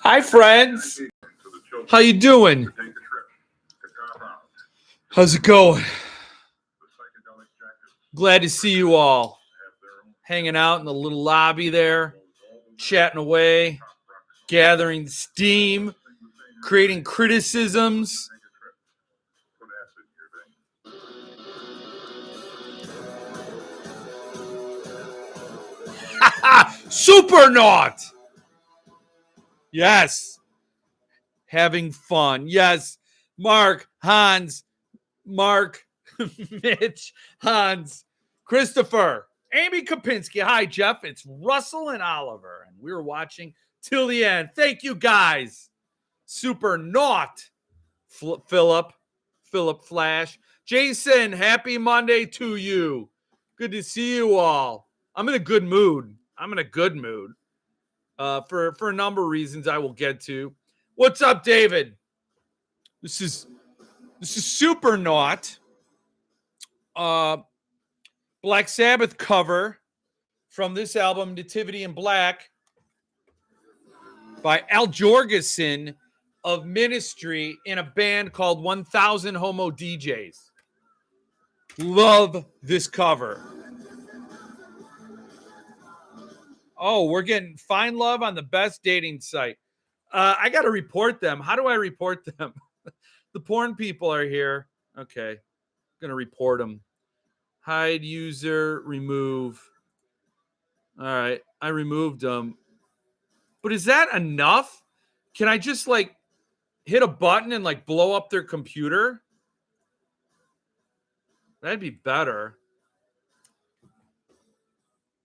Hi, friends. How you doing? How's it going? Glad to see you all. Hanging out in the little lobby there, chatting away, gathering steam, creating criticisms. Supernaut! Yes. Having fun. Yes. Mark, Hans, Mark, Mitch, Hans, Christopher, Amy Kopinski. Hi, Jeff. It's Russell and Oliver, and we're watching till the end. Thank you, guys. Supernaut. Philip Flash. Jason, happy Monday to you. Good to see you all. I'm in a good mood. For a number of reasons I will get to. What's up, David? This is Supernaut. Black Sabbath cover from this album, Nativity in Black, by Al Jorgensen of Ministry in a band called 1000 Homo DJs. Love this cover. Oh, we're getting fine love on the best dating site. I got to report them. How do I report them? The porn people are here. Okay. I'm going to report them. Hide user, remove. All right. I removed them. But is that enough? Can I just hit a button and blow up their computer? That'd be better.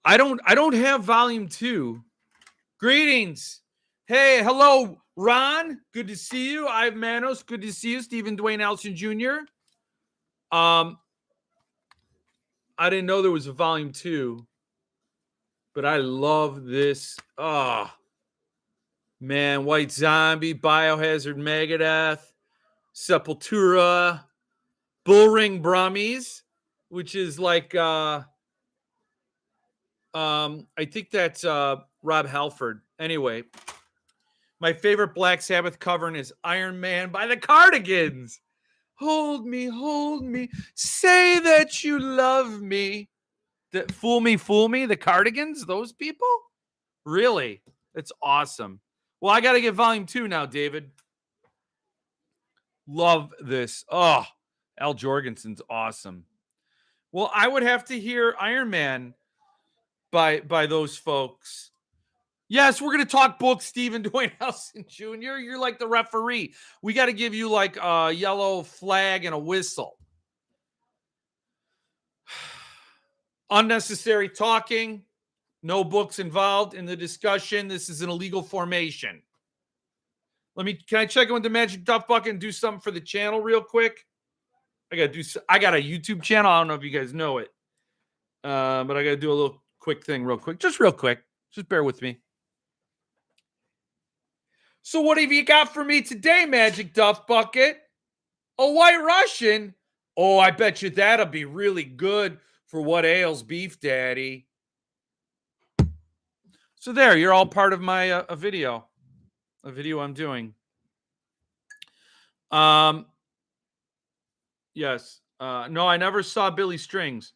I don't have volume 2. Greetings. Hey, hello, Ron. Good to see you. Ive Manos. Good to see you. Stephen Dwayne Allison Jr. I didn't know there was a volume 2, but I love this. Oh, man. White Zombie, Biohazard, Megadeth, Sepultura, Bullring Brummies, which is I think that's Rob Halford. Anyway, my favorite Black Sabbath cover is Iron Man by the Cardigans. Hold me, say that you love me. Fool me, the Cardigans, those people? Really? It's awesome. Well, I got to get volume 2 now, David. Love this. Oh, Al Jorgensen's awesome. Well, I would have to hear Iron Man by those folks. Yes, we're going to talk books, Stephen Dwayne Allison Jr. You're like the referee. We got to give you a yellow flag and a whistle. Unnecessary talking. No books involved in the discussion. This is an illegal formation. Can I check in with the Magic Duff Bucket and do something for the channel real quick? I got a YouTube channel. I don't know if you guys know it. But I got to do a little quick thing real quick. Just real quick. Just bear with me. So what have you got for me today, Magic Duff Bucket? A White Russian? Oh, I bet you that'll be really good for What Ails Beef Daddy. So there, you're all part of my a video I'm doing. Yes. No, I never saw Billy Strings.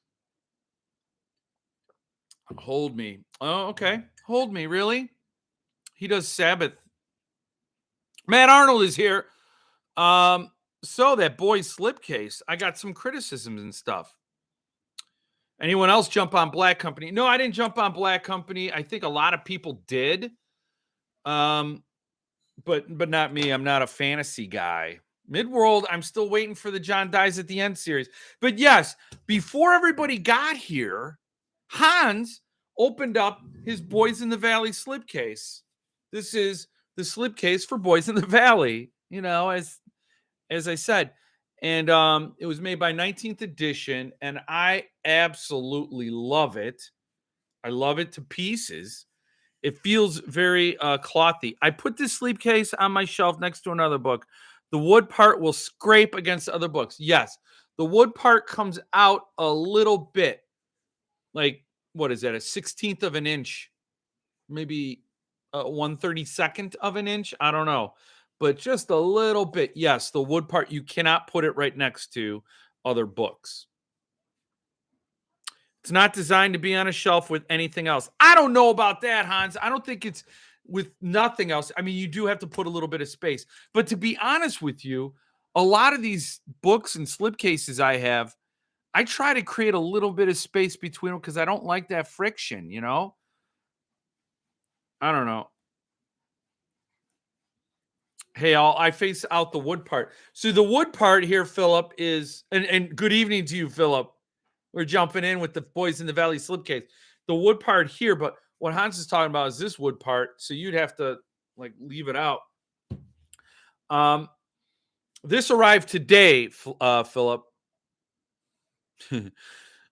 Hold Me. Oh, okay. Hold Me, really? He does Sabbath. Matt Arnold is here. So that boy's slipcase, I got some criticisms and stuff. Anyone else jump on Black Company? No, I didn't jump on Black Company. I think a lot of people did. But not me. I'm not a fantasy guy. Midworld, I'm still waiting for the John Dies at the End series. But yes, before everybody got here, Hans opened up his Boys in the Valley slipcase. This is the slipcase for Boys in the Valley, as I said. And it was made by 19th Edition, and I absolutely love it. I love it to pieces. It feels very clothy. I put this sleepcase on my shelf next to another book. The wood part will scrape against other books. Yes, the wood part comes out a little bit. What is that, a 1/16 of an inch? Maybe 1/32nd of an inch. I don't know, but just a little bit. Yes, the wood part, you cannot put it right next to other books. It's not designed to be on a shelf with anything else. I don't know about that, Hans. I don't think it's with nothing else. I mean, you do have to put a little bit of space. But to be honest with you, a lot of these books and slipcases I have, I try to create a little bit of space between them because I don't like that friction, you know? I don't know. Hey, I face out the wood part. So the wood part here, Philip, is and good evening to you, Philip. We're jumping in with the Boys in the Valley slipcase. The wood part here, but what Hans is talking about is this wood part. So you'd have to like leave it out. This arrived today, Philip.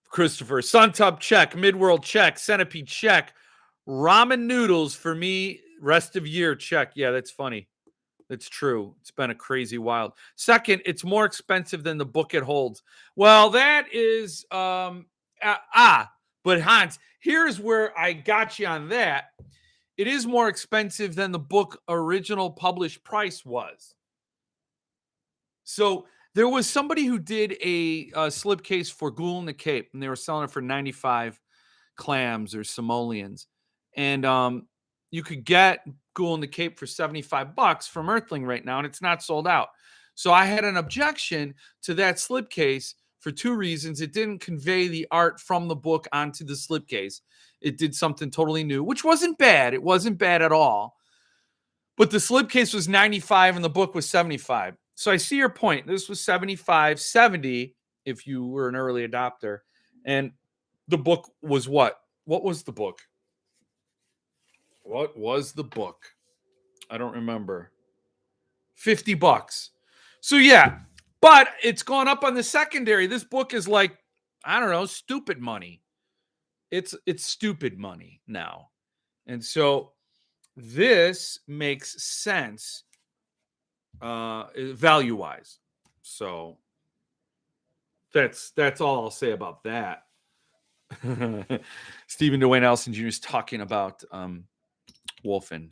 Christopher, Suntup check, Midworld check, Centipede check, ramen noodles for me, rest of year check. Yeah, that's funny. That's true. It's been a crazy wild. Second, it's more expensive than the book it holds. Well, that is but Hans, here's where I got you on that. It is more expensive than the book original published price was. So there was somebody who did a slipcase for Ghoul in the Cape, and they were selling it for 95 clams or simoleons. And you could get Ghoul in the Cape for $75 from Earthling right now, and it's not sold out. So I had an objection to that slipcase for two reasons. It didn't convey the art from the book onto the slipcase. It did something totally new, which wasn't bad. It wasn't bad at all. But the slipcase was 95 and the book was 75. So I see your point. This was 75, 70 if you were an early adopter. And the book was what? What was the book? What was the book? I don't remember. $50. So yeah, but it's gone up on the secondary. This book is like, I don't know, stupid money. It's stupid money now. And so this makes sense value wise. So that's all I'll say about that. Stephen Dwayne Elson Jr. is talking about Wolfen.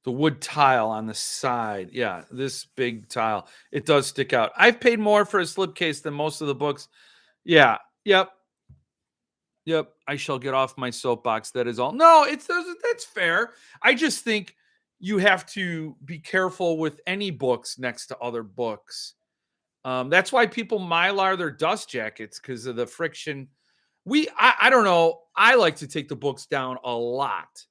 The wood tile on the side. Yeah, this big tile. It does stick out. I've paid more for a slipcase than most of the books. Yeah. Yep. I shall get off my soapbox. That is all. No, that's fair. I just think you have to be careful with any books next to other books. That's why people mylar their dust jackets because of the friction. I don't know. I like to take the books down a lot.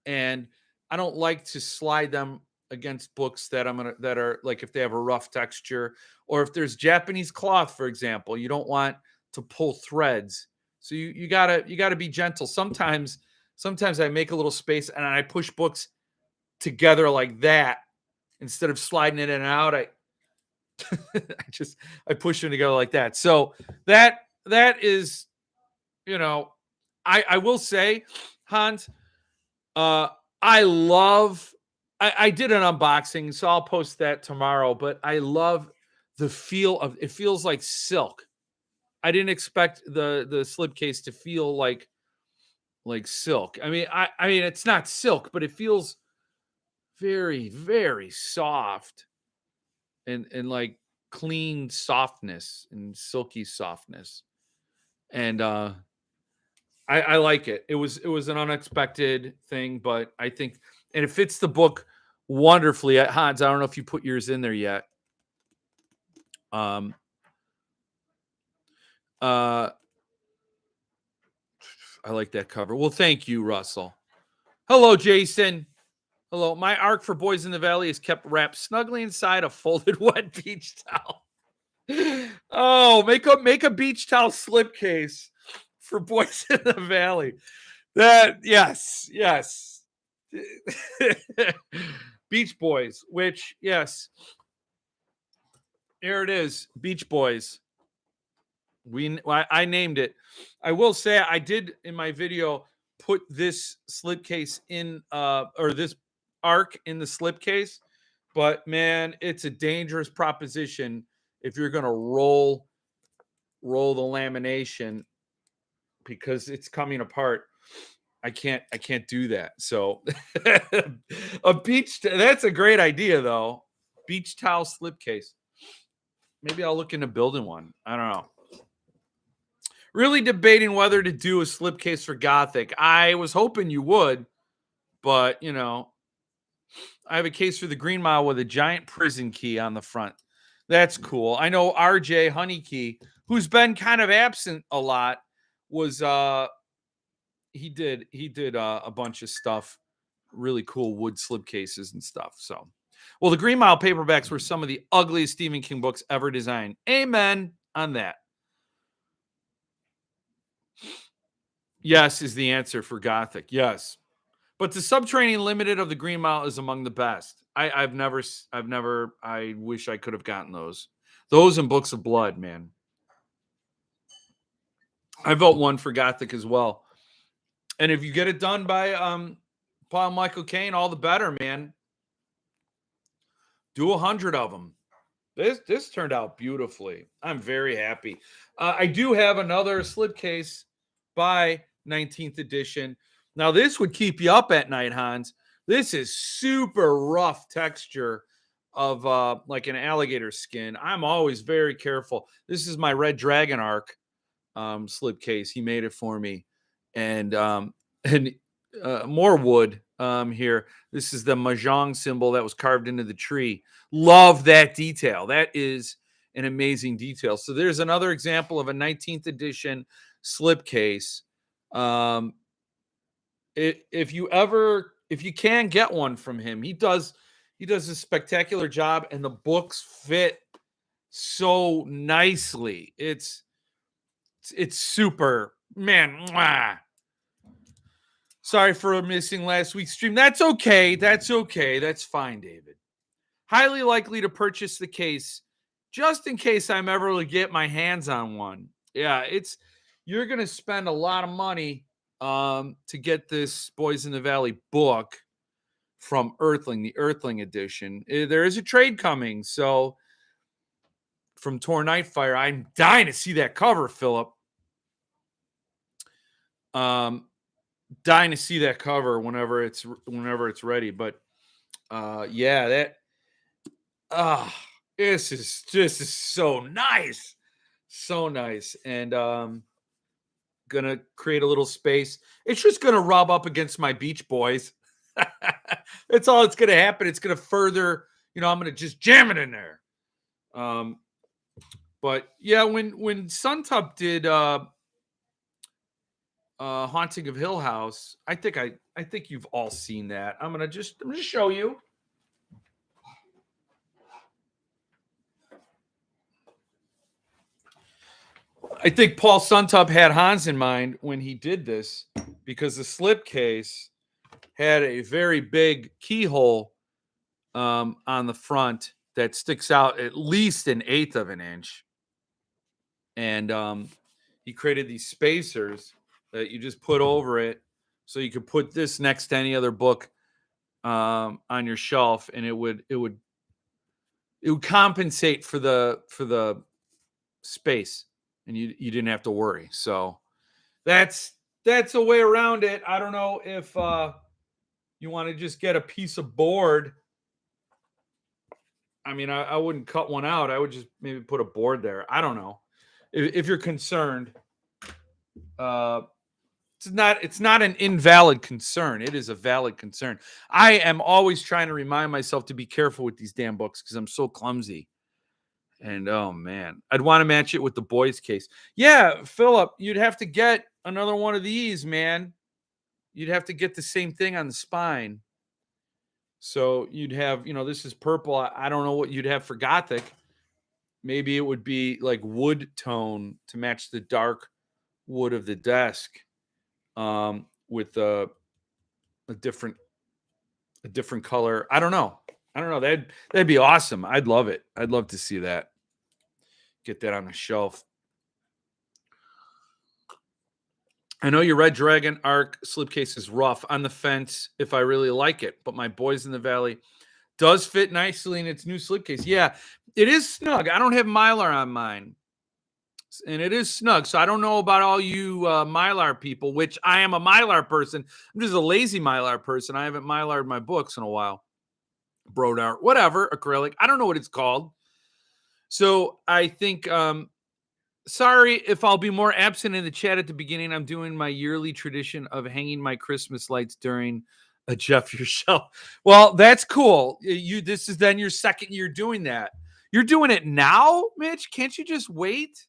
And I don't like to slide them against books that are like if they have a rough texture or if there's Japanese cloth, for example, you don't want to pull threads. So you gotta be gentle. Sometimes I make a little space and I push books together like that instead of sliding it in and out. I push them together like that. So that is, I will say, Hans, I did an unboxing, so I'll post that tomorrow, but I love the feel of it. Feels like silk. I didn't expect the slipcase to feel like silk. I mean, it's not silk, but it feels very, very soft and like clean softness and silky softness. And I like it. It was an unexpected thing, but I think, and it fits the book wonderfully. Hans, I don't know if you put yours in there yet. I like that cover. Well, thank you, Russell. Hello, Jason. Hello. My arc for Boys in the Valley is kept wrapped snugly inside a folded wet beach towel. Oh, make a beach towel slipcase for Boys in the Valley. Yes. Beach Boys, which, yes. Here it is, Beach Boys. I named it. I will say I did in my video put this slipcase in or this arc in the slipcase, but man, it's a dangerous proposition if you're going to roll the lamination because it's coming apart. I can't do that. So a beach, that's a great idea though. Beach towel slipcase. Maybe I'll look into building one. I don't know. Really debating whether to do a slipcase for Gothic. I was hoping you would, but I have a case for the Green Mile with a giant prison key on the front. That's cool. I know RJ Honeykey, who's been kind of absent a lot, was he did a bunch of stuff, really cool wood slipcases and stuff. So, well, the Green Mile paperbacks were some of the ugliest Stephen King books ever designed. Amen on that. Yes is the answer for Gothic. Yes. But the Subterranean Limited of the Green Mile is among the best. I wish I could have gotten those. Those and Books of Blood, man. I vote one for Gothic as well. And if you get it done by Paul Michael Caine, all the better, man. Do 100 of them. This turned out beautifully. I'm very happy. I do have another slipcase by 19th edition. Now, this would keep you up at night, Hans. This is super rough texture of like an alligator skin. I'm always very careful. This is my Red Dragon Arc slipcase. He made it for me. And more wood here. This is the Mahjong symbol that was carved into the tree. Love that detail. That is an amazing detail. So there's another example of a 19th edition slipcase. If you can get one from him, he does a spectacular job, and the books fit so nicely. It's super, man. Mwah. Sorry for missing last week's stream. That's okay. That's fine, David. Highly likely to purchase the case just in case I'm ever to get my hands on one. Yeah, you're going to spend a lot of money to get this Boys in the Valley book from Earthling, the Earthling edition. There is a trade coming. So from Tor Nightfire, I'm dying to see that cover, Philip. Dying to see that cover whenever it's ready. But yeah, this is so nice. So nice. And gonna create a little space. It's just gonna rub up against my Beach Boys. That's all it's gonna happen. It's gonna further, I'm gonna just jam it in there. But yeah, when Suntup did Haunting of Hill House, I think you've all seen that. I'm gonna just show you. I think Paul Suntup had Hans in mind when he did this, because the slipcase had a very big keyhole on the front that sticks out at least 1/8 of an inch. And he created these spacers that you just put over it, so you could put this next to any other book on your shelf, and it would compensate for the space, and you didn't have to worry. So that's a way around it. I don't know if you want to just get a piece of board. I mean, I wouldn't cut one out. I would just maybe put a board there. I don't know. If you're concerned, it's not an invalid concern. It is a valid concern. I am always trying to remind myself to be careful with these damn books because I'm so clumsy. And oh man, I'd want to match it with the boys case. Yeah, Philip, you'd have to get another one of these, man. You'd have to get the same thing on the spine. So you'd have, this is purple. I don't know what you'd have for Gothic. Maybe it would be like wood tone to match the dark wood of the desk, with a different color. I don't know. That'd be awesome. I'd love it. I'd love to see that. Get that on the shelf. I know your Red Dragon Arc slipcase is rough. On the fence if I really like it, but my Boys in the Valley does fit nicely in its new slipcase. Yeah, it is snug. I don't have Mylar on mine, And it is snug. So I don't know about all you Mylar people, which I am a Mylar person. I'm just a lazy Mylar person. I haven't Mylared my books in a while. Broad art, whatever, acrylic. I don't know what it's called. So I think, sorry if I'll be more absent in the chat at the beginning. I'm doing my yearly tradition of hanging my Christmas lights during a Jeff Your Shelf. Well, that's cool. This is then your second year doing that. You're doing it now, Mitch? Can't you just wait?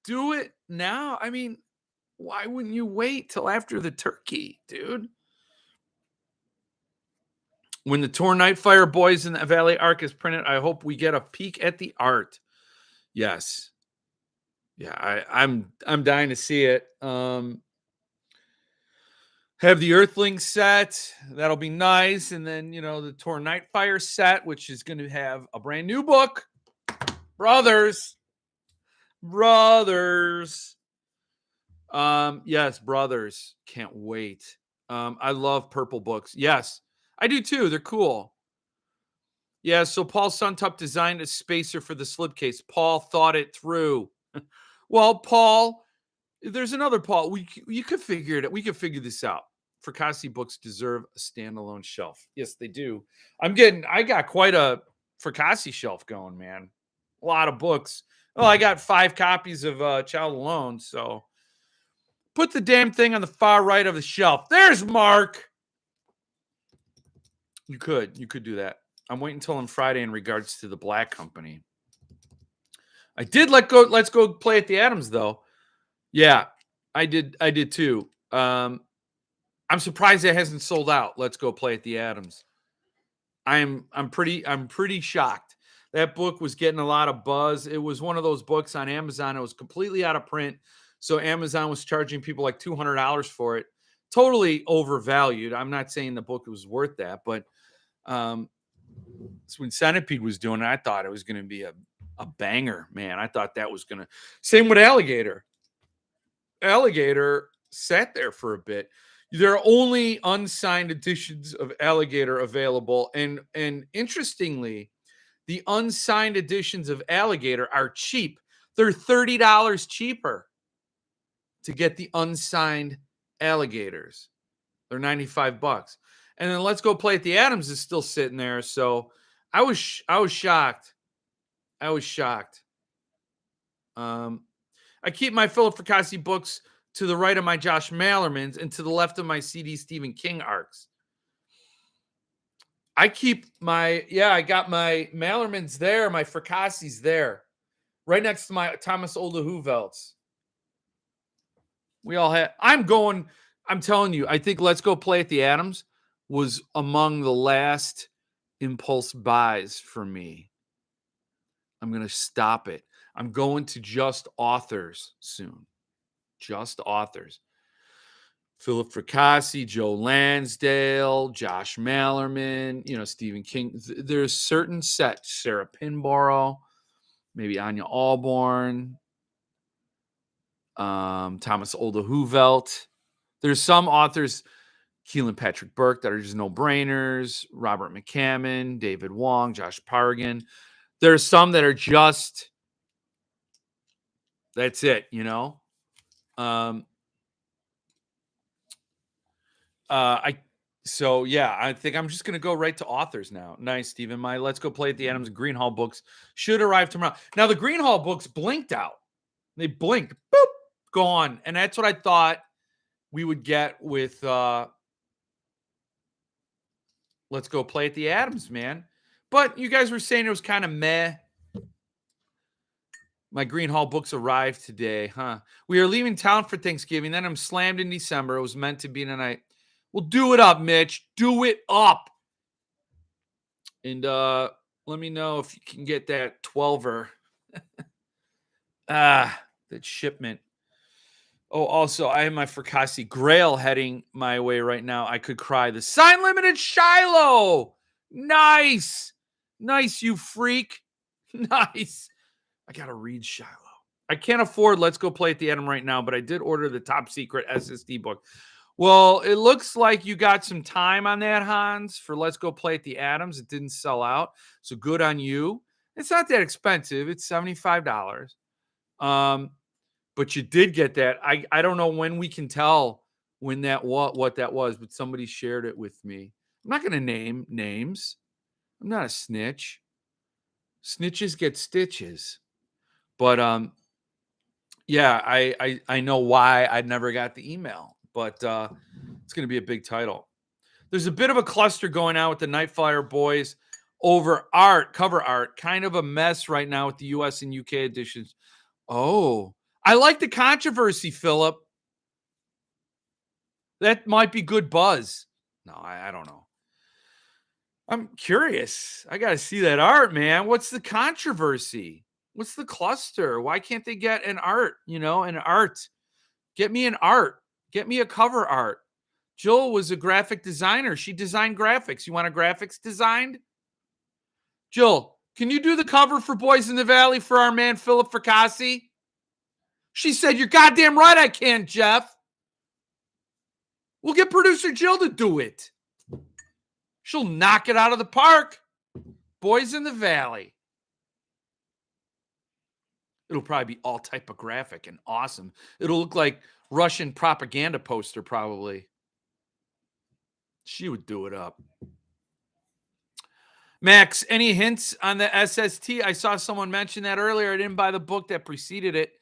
Do it now. I mean, why wouldn't you wait till after the turkey, dude? When the Torn Nightfire Boys in the Valley Arc is printed, I hope we get a peek at the art. Yes. Yeah, I'm dying to see it. Have the Earthling set. That'll be nice. And then, the Torn Nightfire set, which is going to have a brand new book. Brothers. Yes, Brothers. Can't wait. I love purple books. Yes, I do too. They're cool. Yeah, so Paul Suntup designed a spacer for the slipcase. Paul thought it through. Well, Paul, there's another Paul. You could figure it out. We could figure this out. Fracassi books deserve a standalone shelf. Yes, they do. I got quite a Fracassi shelf going, man. A lot of books. Well, I got 5 copies of Child Alone, so put the damn thing on the far right of the shelf. There's Mark. You could do that. I'm waiting until on Friday in regards to the Black Company. I did let's go play at the Adams though. Yeah, I did too. I'm surprised it hasn't sold out. Let's go play at the Adams. I'm pretty shocked. That book was getting a lot of buzz. It was one of those books on Amazon. It was completely out of print. So Amazon was charging people like $200 for it. Totally overvalued. I'm not saying the book was worth that, but when Centipede was doing it, I thought it was going to be a banger, man. I thought that was going to. Same with Alligator. Alligator sat there for a bit. There are only unsigned editions of Alligator available. And interestingly, the unsigned editions of Alligator are cheap. They're $30 cheaper to get the unsigned Alligators. They're $95. And then Let's Go Play at the Adams is still sitting there. So I was shocked. I keep my Philip Fracassi books to the right of my Josh Malerman's and to the left of my CD Stephen King arcs. I got my Malerman's there, my Fracassi's there, right next to my Thomas Oldehoevelts. We all had. I'm telling you, I think Let's Go Play at the Adams was among the last impulse buys for me. I'm going to stop it. I'm going to Just Authors soon. Just Authors. Philip Fracassi, Joe Lansdale, Josh Malerman, Stephen King. There's certain sets, Sarah Pinborough, maybe Anya Alborn, Thomas Oldehoevelt. There's some authors, Keelan Patrick Burke, that are just no-brainers, Robert McCammon, David Wong, Josh Pargan. There's some that are just, that's it, I think I'm just going to go right to authors now. Nice, Stephen. My Let's Go Play at the Adams and Greenhall books should arrive tomorrow. Now, the Greenhall books blinked out. They blinked. Boop, gone. And that's what I thought we would get with Let's Go Play at the Adams, man. But you guys were saying it was kind of meh. My Greenhall books arrived today, huh? We are leaving town for Thanksgiving. Then I'm slammed in December. It was meant to be tonight. Well, do it up, Mitch. Do it up. And let me know if you can get that 12er. That shipment. Oh, also, I have my Fracassi Grail heading my way right now. I could cry. The Sign Limited Shiloh. Nice. Nice, you freak. Nice. I got to read Shiloh. I can't afford Let's Go Play at the Adam right now, but I did order the top secret SSD book. Well, it looks like you got some time on that, Hans, for Let's Go Play at the Adams. It didn't sell out, so good on you. It's not that expensive. It's $75. But you did get that. I don't know when we can tell when that what that was, but somebody shared it with me. I'm not going to name names. I'm not a snitch. Snitches get stitches. But yeah, I know why I never got the email, but it's going to be a big title. There's a bit of a cluster going on with the Nightflyer boys over art, cover art, kind of a mess right now with the US and UK editions. Oh, I like the controversy, Philip. That might be good buzz. No, I don't know. I'm curious. I got to see that art, man. What's the controversy? What's the cluster? Why can't they get an art, an art? Get me an art. Get me a cover art. Jill was a graphic designer. She designed graphics. You want a graphics designed? Jill, can you do the cover for Boys in the Valley for our man Philip Fracassi? She said, you're goddamn right I can, Jeff. We'll get producer Jill to do it. She'll knock it out of the park. Boys in the Valley. It'll probably be all typographic and awesome. It'll look like Russian propaganda poster, probably. She would do it up. Max, any hints on the SST? I saw someone mention that earlier. I didn't buy the book that preceded it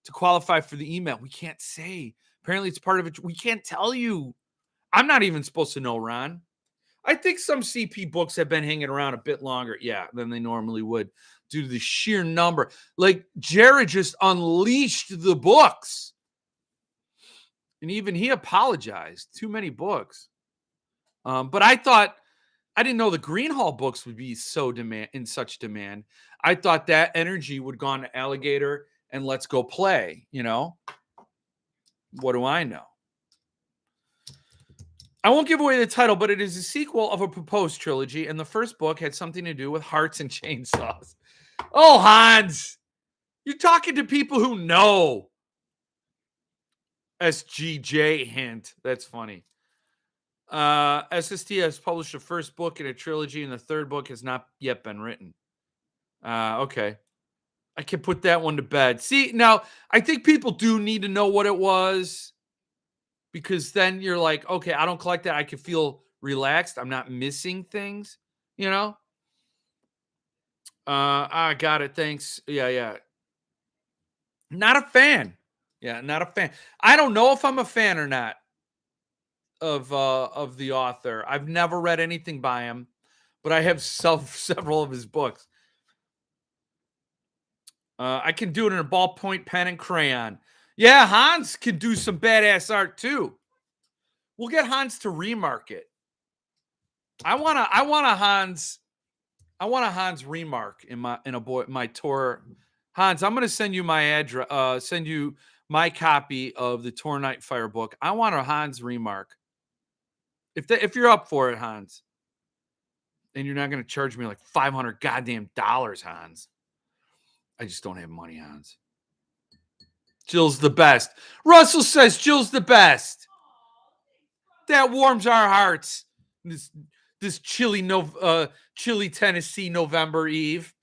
to qualify for the email. We can't say. Apparently, it's part of it. We can't tell you. I'm not even supposed to know, Ron. I think some CP books have been hanging around a bit longer, than they normally would due to the sheer number. Like, Jared just unleashed the books. And even he apologized. Too many books. But I didn't know the Greenhall books would be in such demand. I thought that energy would go on to Alligator and Let's Go Play, What do I know? I won't give away the title, but it is a sequel of a proposed trilogy, and the first book had something to do with hearts and chainsaws. Oh, Hans, you're talking to people who know. SGJ hint. That's funny. SST has published a first book in a trilogy, and the third book has not yet been written. Okay. I can put that one to bed. See, now, I think people do need to know what it was, because then you're like, okay, I don't collect that. I can feel relaxed. I'm not missing things, I got it. Thanks. Yeah. Not a fan. Yeah, not a fan. I don't know if I'm a fan or not of the author. I've never read anything by him, but I have several of his books. I can do it in a ballpoint pen and crayon. Yeah, Hans can do some badass art too. We'll get Hans to remark it. I want a Hans remark in my tour. Hans, I'm going to send you my address. Send you my copy of the Tor Nightfire book. I want a Hans remark. If you're up for it, Hans, and you're not going to charge me like $500 goddamn dollars, Hans. I just don't have money, Hans. Jill's the best. Russell says Jill's the best. That warms our hearts. This chilly Tennessee November Eve.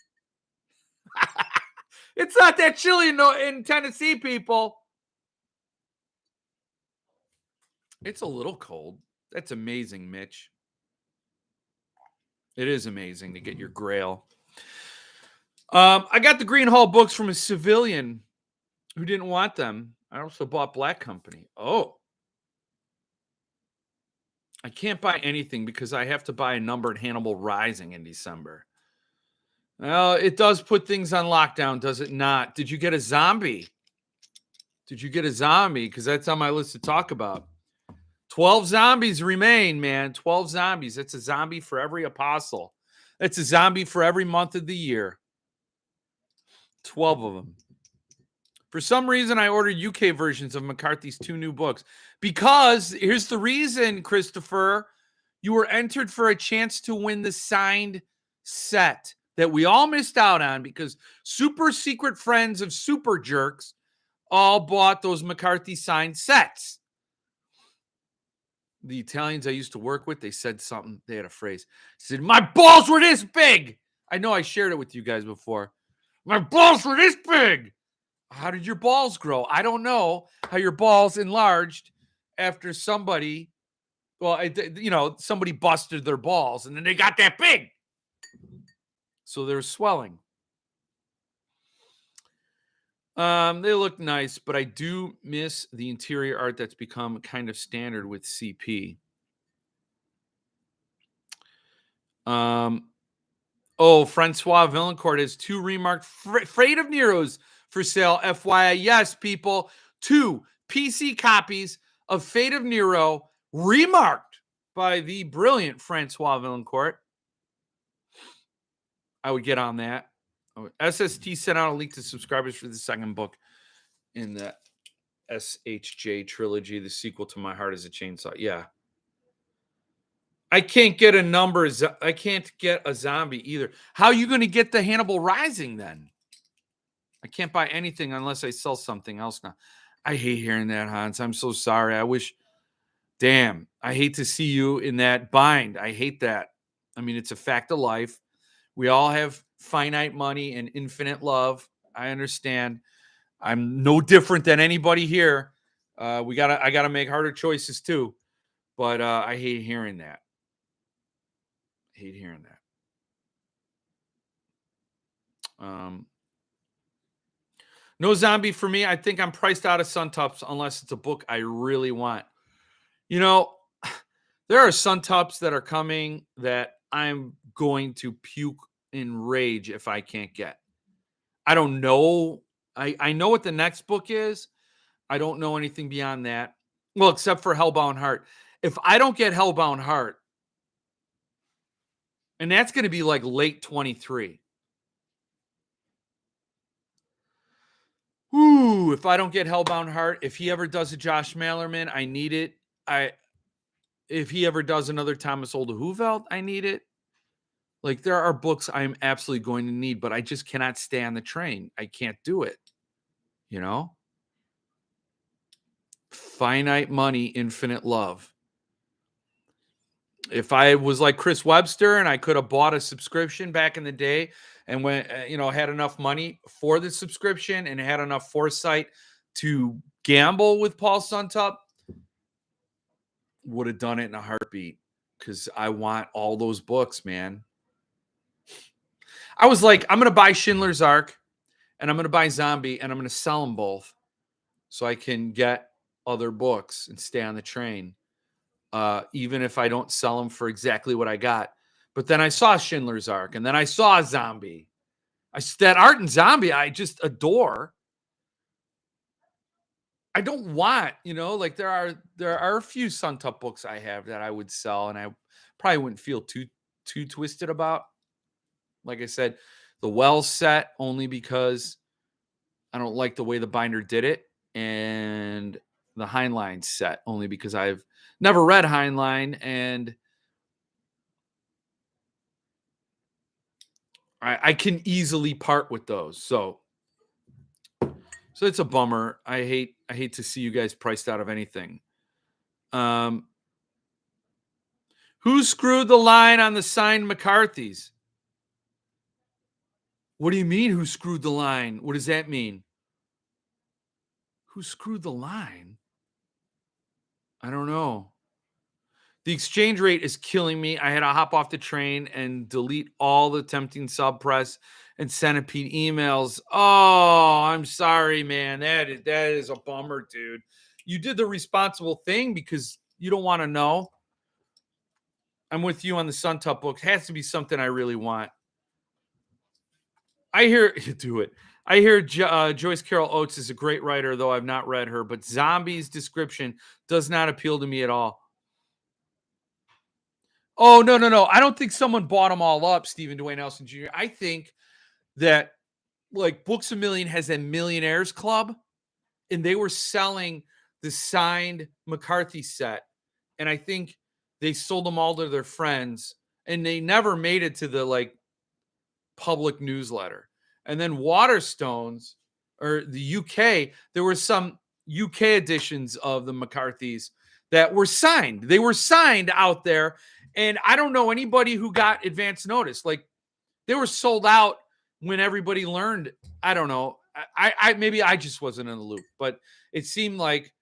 It's not that chilly in Tennessee, people. It's a little cold. That's amazing, Mitch. It is amazing to get your grail. I got the Greenhall books from a civilian who didn't want them. I also bought Black Company. Oh. I can't buy anything because I have to buy a numbered Hannibal Rising in December. Well, it does put things on lockdown, does it not? Did you get a zombie? Because that's on my list to talk about. 12 zombies remain, man. 12 zombies. That's a zombie for every apostle. That's a zombie for every month of the year. 12 of them. For some reason, I ordered UK versions of McCarthy's 2 new books. Because, here's the reason, Christopher. You were entered for a chance to win the signed set that we all missed out on because super secret friends of super jerks all bought those McCarthy signed sets. The Italians I used to work with, they said something. They had a phrase. They said, my balls were this big. I know I shared it with you guys before. My balls were this big. How did your balls grow? I don't know how your balls enlarged after somebody, somebody busted their balls and then they got that big. So there's swelling. They look nice, but I do miss the interior art that's become kind of standard with CP. Francois Villancourt has 2 remarked Freight of Neros for sale. FYI, yes, people, 2 PC copies of Fate of Nero remarked by the brilliant Francois Villancourt. I would get on that. SST sent out a link to subscribers for the second book in the SHJ trilogy, the sequel to My Heart is a Chainsaw. Yeah. I can't get a number. I can't get a zombie either. How are you going to get the Hannibal Rising then? I can't buy anything unless I sell something else now. I hate hearing that, Hans. I'm so sorry. Damn, I hate to see you in that bind. I hate that. I mean, it's a fact of life. We all have finite money and infinite love. I understand. I'm no different than anybody here. I gotta make harder choices too. But I hate hearing that. No zombie for me. I think I'm priced out of Suntups unless it's a book I really want. You know, there are Suntups that are coming that I'm going to puke in rage if I can't get. I don't know. I know what the next book is. I don't know anything beyond that. Well, except for Hellbound Heart. If I don't get Hellbound Heart, and that's going to be like late 23. Ooh, if I don't get Hellbound Heart, if he ever does a Josh Mallerman, I need it. If he ever does another Thomas Oldehuveld, I need it. Like, there are books I'm absolutely going to need, but I just cannot stay on the train. I can't do it. You know? Finite money, infinite love. If I was like Chris Webster and I could have bought a subscription back in the day and had enough money for the subscription and had enough foresight to gamble with Paul Suntup, would have done it in a heartbeat because I want all those books, man. I was like, I'm going to buy Schindler's Ark and I'm going to buy Zombie and I'm going to sell them both so I can get other books and stay on the train. Even if I don't sell them for exactly what I got. But then I saw Schindler's Ark, and then I saw Zombie. That art in Zombie, I just adore. I don't want, like there are a few Suntup books I have that I would sell, and I probably wouldn't feel too twisted about. Like I said, the Wells set only because I don't like the way the binder did it, and the Heinlein set only because I've never read Heinlein, and I can easily part with those. So it's a bummer. I hate to see you guys priced out of anything. Who screwed the line on the signed McCarthy's? What do you mean, who screwed the line? What does that mean? Who screwed the line? I don't know. The exchange rate is killing me. I had to hop off the train and delete all the tempting sub press and Centipede emails. Oh, I'm sorry, man. That is a bummer, dude. You did the responsible thing because you don't want to know. I'm with you on the Suntup book. It has to be something I really want. I hear you do it. I hear Joyce Carol Oates is a great writer, though I've not read her. But Zombie's description does not appeal to me at all. Oh, no. I don't think someone bought them all up, Stephen Dwayne Nelson Jr. I think that, like, Books A Million has a Millionaires Club, and they were selling the signed McCarthy set. And I think they sold them all to their friends, and they never made it to the, like, public newsletter. And then Waterstones, or the UK, there were some UK editions of the McCarthys that were signed. They were signed out there. And I don't know anybody who got advance notice. Like, they were sold out when everybody learned. I don't know. maybe I just wasn't in the loop, but it seemed like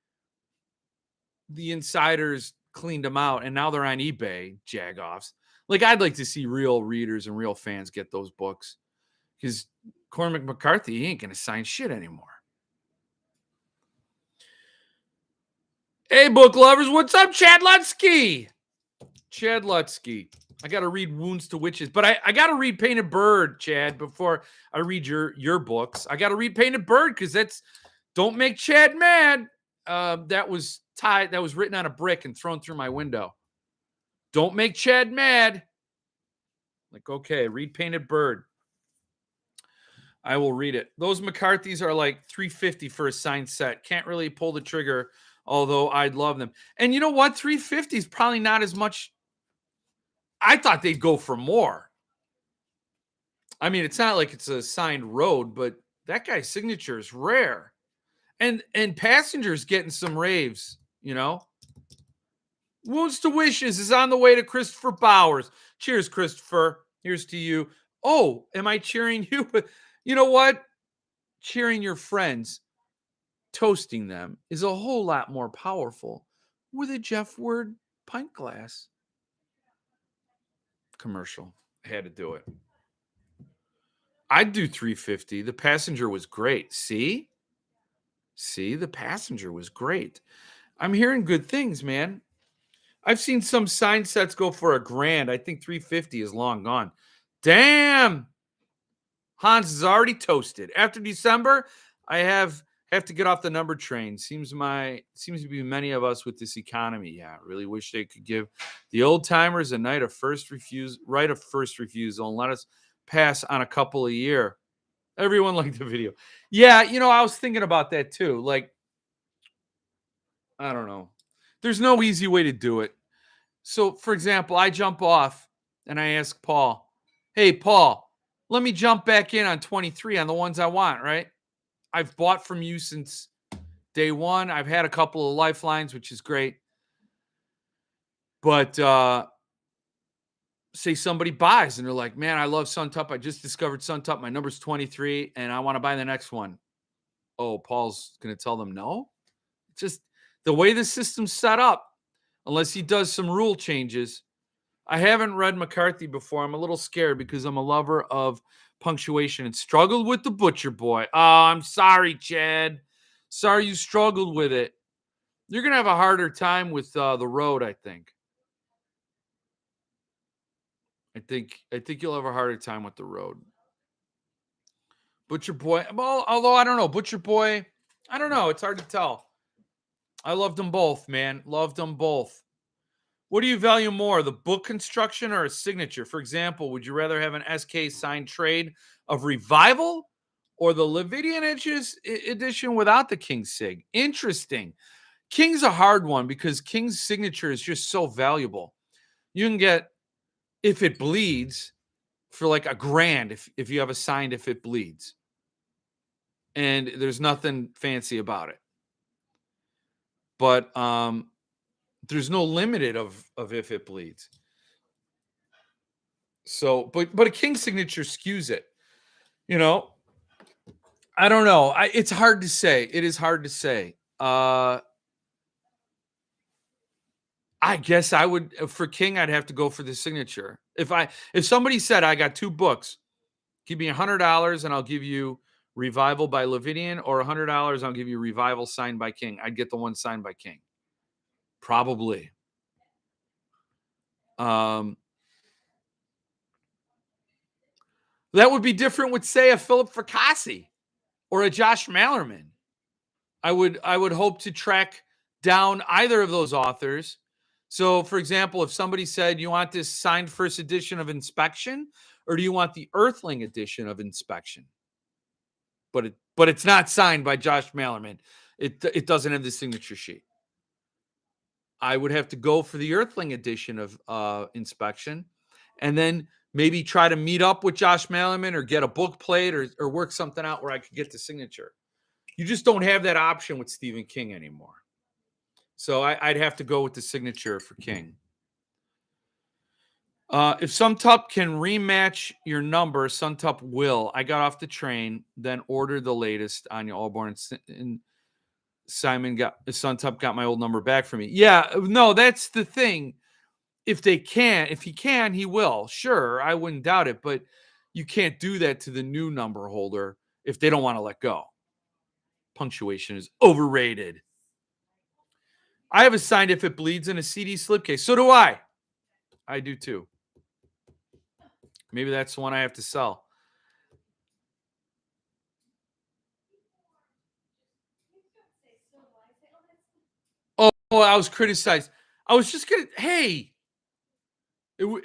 the insiders cleaned them out, and now they're on eBay, jagoffs. Like, I'd like to see real readers and real fans get those books, because Cormac McCarthy, he ain't going to sign shit anymore. Hey, book lovers, what's up, Chad Lutsky? Chad Lutsky. I got to read Wounds to Witches, but I got to read Painted Bird, Chad, before I read your books. I got to read Painted Bird, because that's Don't Make Chad Mad. That was written on a brick and thrown through my window. Don't make Chad mad. Like, okay, read Painted Bird. I will read it. Those McCarthys are like $350 for a signed set. Can't really pull the trigger, although I'd love them. And you know what? $350 is probably not as much. I thought they'd go for more. I mean, it's not like it's a signed road, but that guy's signature is rare. And Passengers getting some raves, you know. Wounds to Wishes is on the way to Christopher Bowers. Cheers, Christopher. Here's to you. Oh, am I cheering you? You know what? Cheering your friends, toasting them is a whole lot more powerful with a Jeff Word pint glass. Commercial. I had to do it. I'd do $350. The Passenger was great. See, the Passenger was great. I'm hearing good things, man. I've seen some signed sets go for $1,000. I think $350 is long gone. Damn. Hans is already toasted. After December, I have to get off the number train. Seems to be many of us with this economy. Yeah, really wish they could give the old timers a right of first refusal and let us pass on a couple a year. Everyone liked the video. Yeah, I was thinking about that too. Like, I don't know. There's no easy way to do it. So, for example, I jump off and I ask Paul, hey, Paul, let me jump back in on 23 on the ones I want, right? I've bought from you since day one. I've had a couple of lifelines, which is great. But say somebody buys and they're like, man, I love Suntup. I just discovered Suntup. My number's 23 and I want to buy the next one. Oh, Paul's going to tell them no? Just the way the system's set up, unless he does some rule changes. I haven't read McCarthy before. I'm a little scared because I'm a lover of punctuation and struggled with the Butcher Boy. Oh, I'm sorry, Chad. Sorry you struggled with it. You're going to have a harder time with the road, I think. I think you'll have a harder time with the road. Butcher Boy, well, although I don't know. Butcher Boy, I don't know. It's hard to tell. I loved them both, man. Loved them both. What do you value more, the book construction or a signature? For example, would you rather have an SK signed trade of Revival or the Lividian edition without the King sig? Interesting. King's a hard one because King's signature is just so valuable. You can get If It Bleeds for like $1,000 if you have a signed If It Bleeds. And there's nothing fancy about it. But there's no limited of If It Bleeds. So, but a King signature skews it. I don't know. It's hard to say. It is hard to say. I guess I would, for King, I'd have to go for the signature. If somebody said I got 2 books, give me $100 and I'll give you Revival by Lividian, or $100 I'll give you Revival signed by King, I'd get the one signed by King. Probably. That would be different with, say, a Philip Fracassi or a Josh Mallerman. I would hope to track down either of those authors. So, for example, if somebody said, you want this signed first edition of Inspection, or do you want the Earthling edition of Inspection? But it's not signed by Josh Mallerman. It doesn't have the signature sheet. I would have to go for the Earthling edition of Inspection, and then maybe try to meet up with Josh Mallerman or get a book plate or work something out where I could get the signature. You just don't have that option with Stephen King anymore. So I'd have to go with the signature for King. If Suntup can rematch your number, Suntup will. I got off the train, then ordered the latest Anya Allborn, and Suntup got my old number back for me. Yeah, no, that's the thing. If he can, he will. Sure, I wouldn't doubt it, but you can't do that to the new number holder if they don't want to let go. Punctuation is overrated. I have a signed If It Bleeds in a CD slipcase. So do I. I do too. Maybe that's the one I have to sell. Oh, I was criticized. I was just gonna. Hey,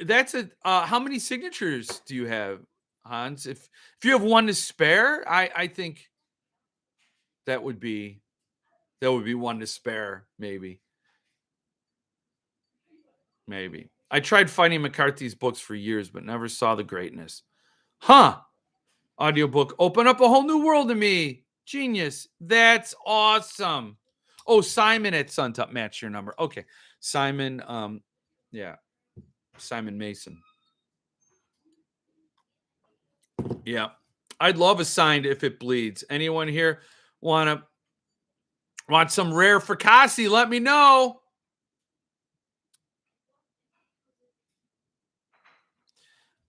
that's a. How many signatures do you have, Hans? If you have one to spare, I think that would be one to spare. Maybe. I tried finding McCarthy's books for years, but never saw the greatness. Huh? Audiobook. Open up a whole new world to me. Genius. That's awesome. Oh, Simon at Suntup matched your number. Okay. Simon, yeah. Simon Mason. Yeah. I'd love a signed If It Bleeds. Anyone here want some rare Fracassi? Let me know.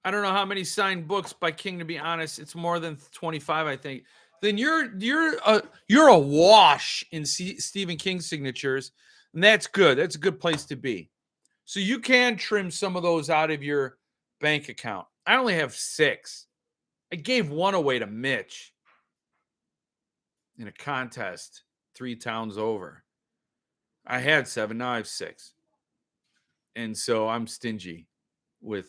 I don't know how many signed books by King, to be honest. It's more than 25, I think. Then you're a wash in Stephen King signatures, and that's good. That's a good place to be. So you can trim some of those out of your bank account. I only have 6. I gave one away to Mitch in a contest 3 towns over. I had 7, now I have 6. And so I'm stingy with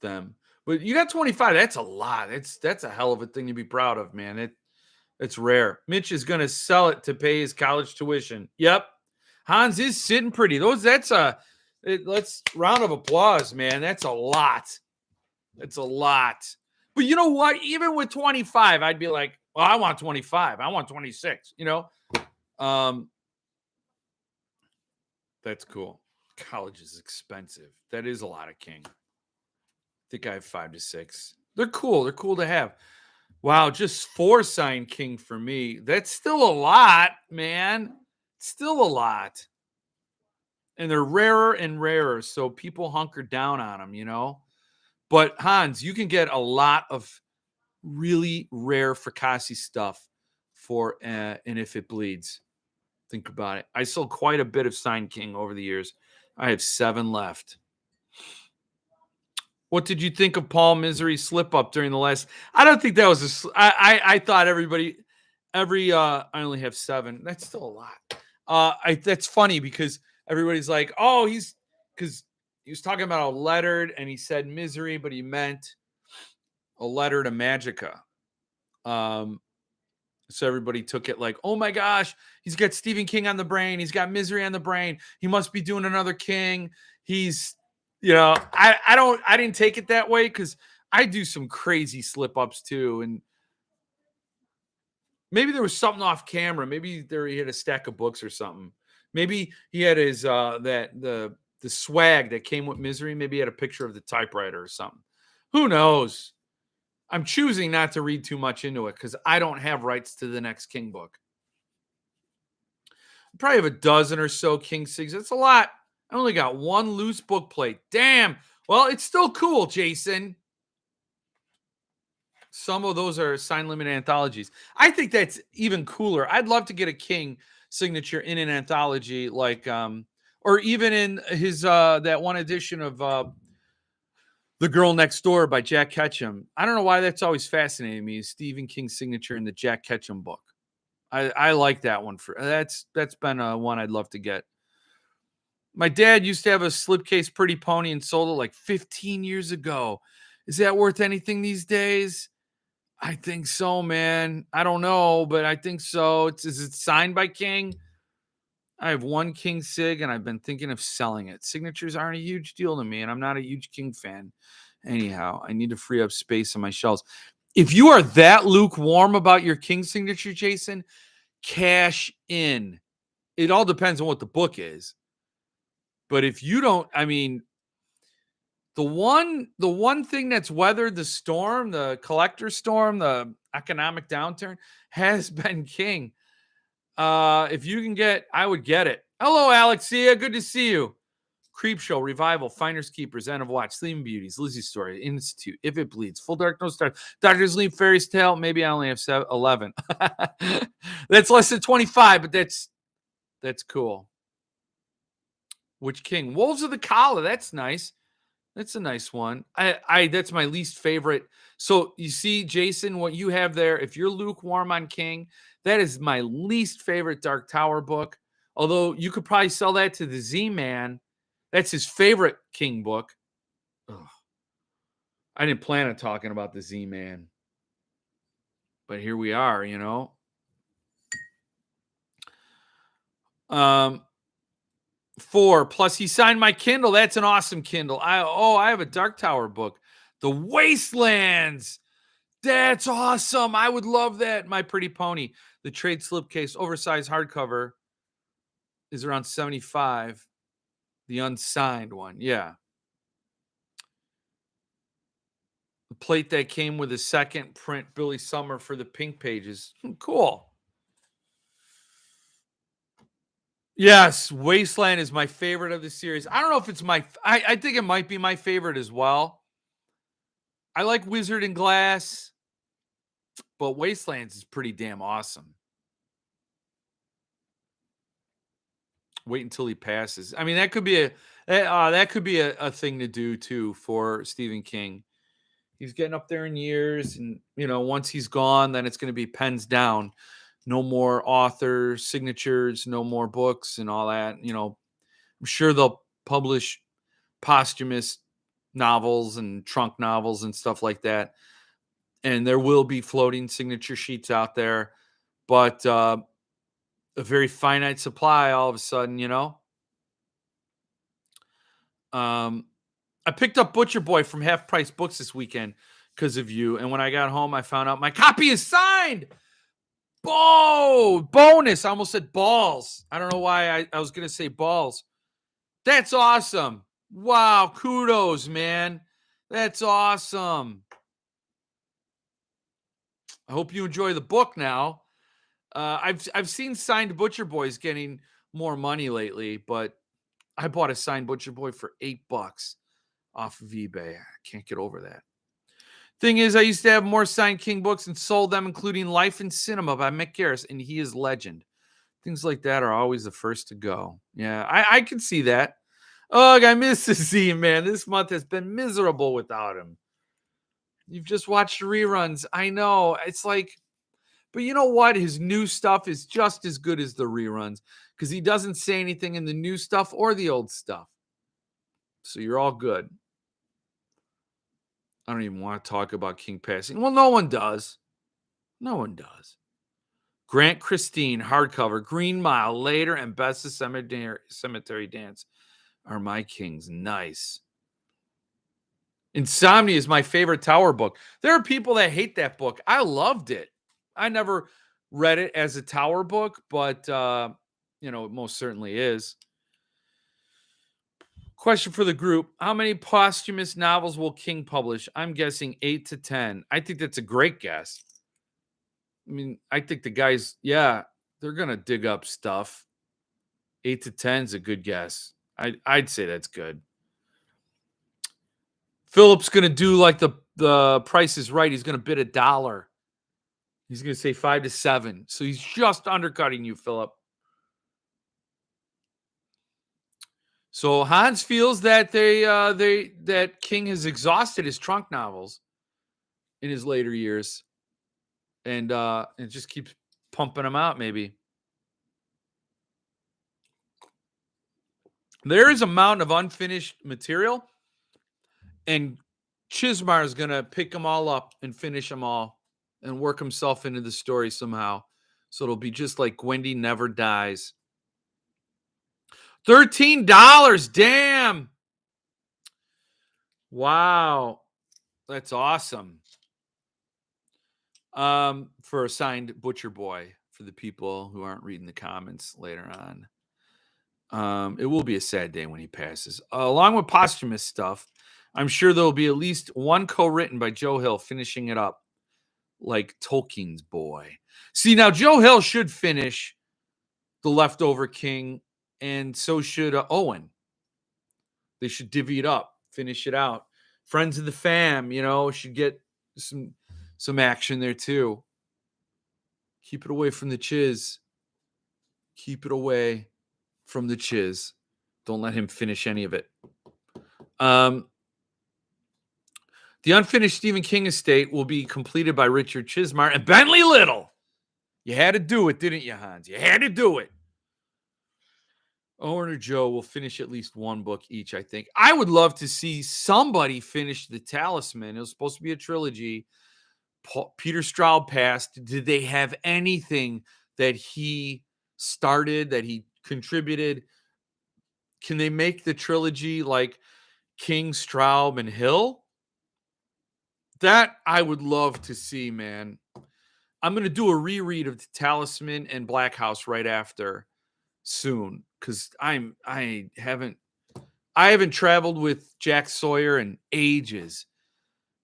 them. But you got 25. That's a lot. That's a hell of a thing to be proud of, man. It's rare. Mitch is going to sell it to pay his college tuition. Yep. Hans is sitting pretty. Let's round of applause, man. That's a lot. That's a lot. But you know what? Even with 25, I'd be like, well, I want 25. I want 26, That's cool. College is expensive. That is a lot of King. I think I have 5 to 6. They're cool. They're cool to have. Wow, just 4 signed King for me. That's still a lot, man. Still a lot. And they're rarer and rarer, so people hunker down on them, But Hans, you can get a lot of really rare Fracassi stuff for and If It Bleeds. Think about it. I sold quite a bit of signed King over the years. I have 7 left. What did you think of Paul Misery's slip up during the last? I don't think that was I thought I only have 7. That's still a lot. That's funny because everybody's like, oh, because he was talking about a lettered and he said Misery, but he meant a letter to Magica. So everybody took it like, oh my gosh, he's got Stephen King on the brain. He's got Misery on the brain. He must be doing another King. He's, I didn't take it that way because I do some crazy slip ups too. And maybe there was something off camera. Maybe he had a stack of books or something. Maybe he had his, the swag that came with Misery. Maybe he had a picture of the typewriter or something. Who knows? I'm choosing not to read too much into it because I don't have rights to the next King book. I probably have a dozen or so King Sigs. That's a lot. I only got 1 loose book plate. Damn. Well, it's still cool, Jason. Some of those are sign limited anthologies. I think that's even cooler. I'd love to get a King signature in an anthology, like or even in his that one edition of The Girl Next Door by Jack Ketchum. I don't know why that's always fascinating me. Is Stephen King's signature in the Jack Ketchum book. I like that one. That's been one I'd love to get. My dad used to have a slipcase Pretty Pony and sold it like 15 years ago. Is that worth anything these days? I think so, man. I don't know, but I think so. Is it signed by King? I have 1 King Sig, and I've been thinking of selling it. Signatures aren't a huge deal to me, and I'm not a huge King fan. Anyhow, I need to free up space on my shelves. If you are that lukewarm about your King signature, Jason, cash in. It all depends on what the book is. But if you don't, The one thing that's weathered the storm, the collector storm, the economic downturn, has been King. If you can get, I would get it. Hello, Alexia. Good to see you. Creep Show, Revival, Finders Keepers, End of Watch, Sleeping Beauties, Lizzie's Story, Institute, If It Bleeds, Full Dark No Stars, Doctor Sleep, Fairy's Tale. Maybe I only have 11. That's less than 25, but that's cool. Which King? Wolves of the Collar. That's nice. That's a nice one. I that's my least favorite. So you see, Jason, what you have there, if you're lukewarm on King, that is my least favorite Dark Tower book. Although you could probably sell that to the Z-Man. That's his favorite King book. Ugh. I didn't plan on talking about the Z-Man. But here we are, 4 plus he signed my Kindle. That's an awesome Kindle. I have a Dark Tower book, The Wastelands. That's awesome. I would love that. My Pretty Pony, the trade slipcase, oversized hardcover is around 75. The unsigned one, yeah. The plate that came with a second print, Billy Summer for the pink pages. Cool. Yes, Wasteland is my favorite of the series. I don't know if it's I think it might be my favorite as well. I like Wizard and Glass, but Wastelands is pretty damn awesome. Wait until he passes. I mean, that could be a thing to do too for Stephen King. He's getting up there in years, and once he's gone, then it's going to be pens down. No more author signatures, no more books and all that. I'm sure they'll publish posthumous novels and trunk novels and stuff like that. And there will be floating signature sheets out there, but a very finite supply all of a sudden, I picked up Butcher Boy from Half Price Books this weekend because of you. And when I got home, I found out my copy is signed. Bonus. I almost said balls. I don't know why I was going to say balls. That's awesome. Wow. Kudos, man. That's awesome. I hope you enjoy the book now. I've seen signed Butcher Boys getting more money lately, but I bought a signed Butcher Boy for $8 off of eBay. I can't get over that. Thing is, I used to have more signed King books and sold them, including Life in Cinema by Mick Garris, and he is legend. Things like that are always the first to go. Yeah, I can see that. Ugh, I miss the Z-Man. This month has been miserable without him. You've just watched reruns. I know. It's like, but you know what? His new stuff is just as good as the reruns because he doesn't say anything in the new stuff or the old stuff. So you're all good. I don't even want to talk about King passing. Well, no one does. No one does. Grant Christine, hardcover, Green Mile, Later, and Best of Cemetery Dance are my Kings. Nice. Insomnia is my favorite Tower book. There are people that hate that book. I loved it. I never read it as a Tower book, but, it most certainly is. Question for the group. How many posthumous novels will King publish? I'm guessing 8 to 10. I think that's a great guess. I mean, I think the guys, they're going to dig up stuff. 8 to 10 is a good guess. I'd say that's good. Philip's going to do like the Price is Right. He's going to bid $1. He's going to say 5 to 7. So he's just undercutting you, Philip. So Hans feels that that King has exhausted his trunk novels in his later years, and just keeps pumping them out. Maybe there is a mountain of unfinished material, and Chismar is gonna pick them all up and finish them all, and work himself into the story somehow. So it'll be just like Gwendy Never Dies. $13. Damn. Wow. That's awesome. For a signed Butcher Boy for the people who aren't reading the comments later on. It will be a sad day when he passes. Along with posthumous stuff, I'm sure there'll be at least one co-written by Joe Hill finishing it up, like Tolkien's boy. See, now Joe Hill should finish The Leftover King, and so should Owen. They should divvy it up, finish it out. Friends of the Fam, should get some action there too. Keep it away from the Chiz. Keep it away from the Chiz. Don't let him finish any of it. The unfinished Stephen King estate will be completed by Richard Chizmar and Bentley Little. You had to do it, didn't you, Hans? You had to do it. Owen or Joe will finish at least one book each, I think. I would love to see somebody finish The Talisman. It was supposed to be a trilogy. Peter Straub passed. Did they have anything that he started, that he contributed? Can they make the trilogy like King, Straub, and Hill? That I would love to see, man. I'm going to do a reread of The Talisman and Black House right after soon, because I haven't traveled with Jack Sawyer in ages.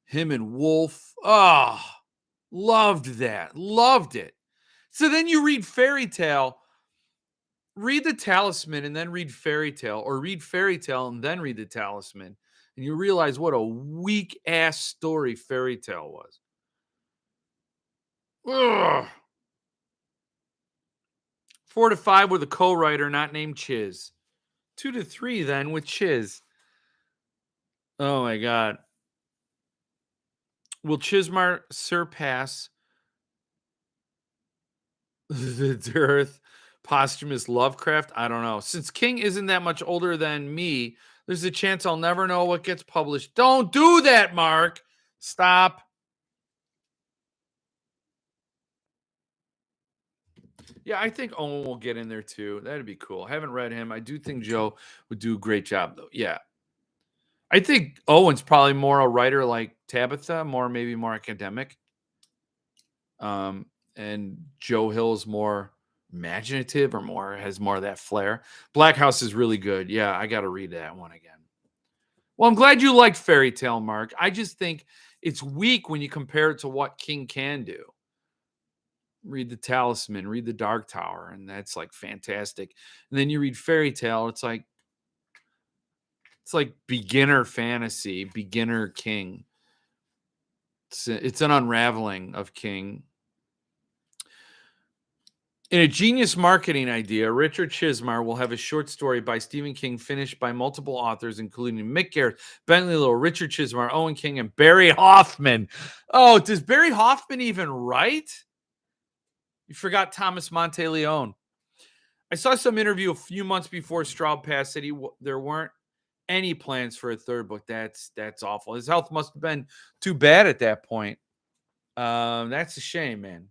Him and Wolf. Oh, loved that. Loved it. So then you read Fairy Tale, read The Talisman and then read Fairy Tale, or read Fairy Tale and then read The Talisman. And you realize what a weak ass story Fairy Tale was. Ugh. 4 to 5 with a co-writer not named Chiz. 2 to 3 then with Chiz. Oh my God. Will Chizmar surpass the Dearth posthumous Lovecraft? I don't know. Since King isn't that much older than me, there's a chance I'll never know what gets published. Don't do that, Mark. Stop. Yeah, I think Owen will get in there too. That'd be cool. I haven't read him. I do think Joe would do a great job, though. Yeah. I think Owen's probably more a writer like Tabitha, maybe more academic. And Joe Hill is more imaginative, or has more of that flair. Black House is really good. Yeah, I got to read that one again. Well, I'm glad you liked Fairy Tale, Mark. I just think it's weak when you compare it to what King can do. Read The Talisman, read The Dark Tower, and that's like fantastic. And then you read Fairy Tale, it's like beginner fantasy, beginner King. It's an unraveling of King. In a genius marketing idea, Richard Chizmar will have a short story by Stephen King finished by multiple authors, including Mick Garrett, Bentley Little, Richard Chizmar, Owen King, and Barry Hoffman. Oh, does Barry Hoffman even write? You forgot Thomas Monteleone. I saw some interview a few months before Straub passed said there weren't any plans for a third book. That's awful. His health must have been too bad at that point. That's a shame, man.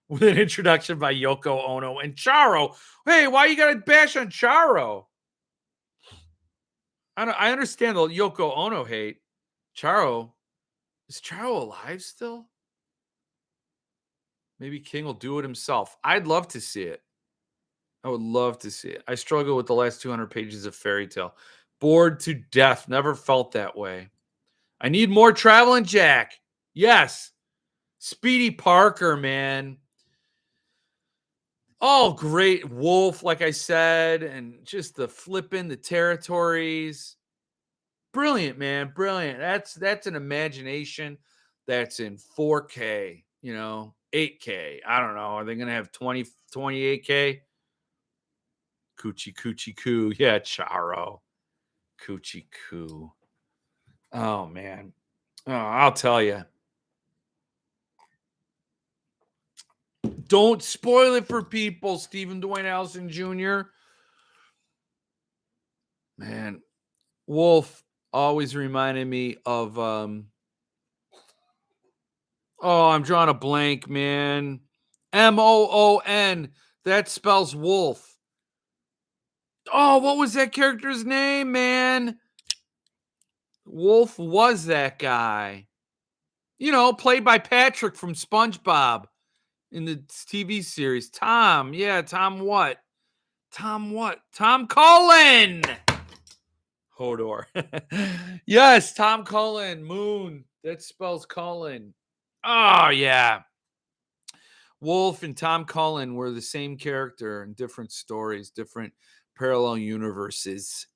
With an introduction by Yoko Ono and Charo. Hey, why you got to bash on Charo? I understand the Yoko Ono hate. Charo, is Charo alive still? Maybe King will do it himself. I'd love to see it. I would love to see it. I struggle with the last 200 pages of Fairy Tale. Bored to death. Never felt that way. I need more Traveling Jack. Yes. Speedy Parker, man. Oh, great. Wolf, like I said, and just the flipping the territories. Brilliant, man. Brilliant. That's an imagination that's in 4K, 8K. I don't know. Are they going to have 28K? Coochie coo. Yeah, Charo. Coochie coo. Oh, man. Oh, I'll tell you. Don't spoil it for people, Stephen Dwayne Allison Jr. Man, Wolf always reminded me of I'm drawing a blank, man. Moon. That spells wolf. Oh, what was that character's name, man? Wolf was that guy. Played by Patrick from SpongeBob in the TV series. Tom. Yeah, Tom what? Tom Cullen. Hodor. Yes, Tom Cullen, Moon. That spells Cullen. Oh, yeah. Wolf and Tom Cullen were the same character in different stories, different parallel universes.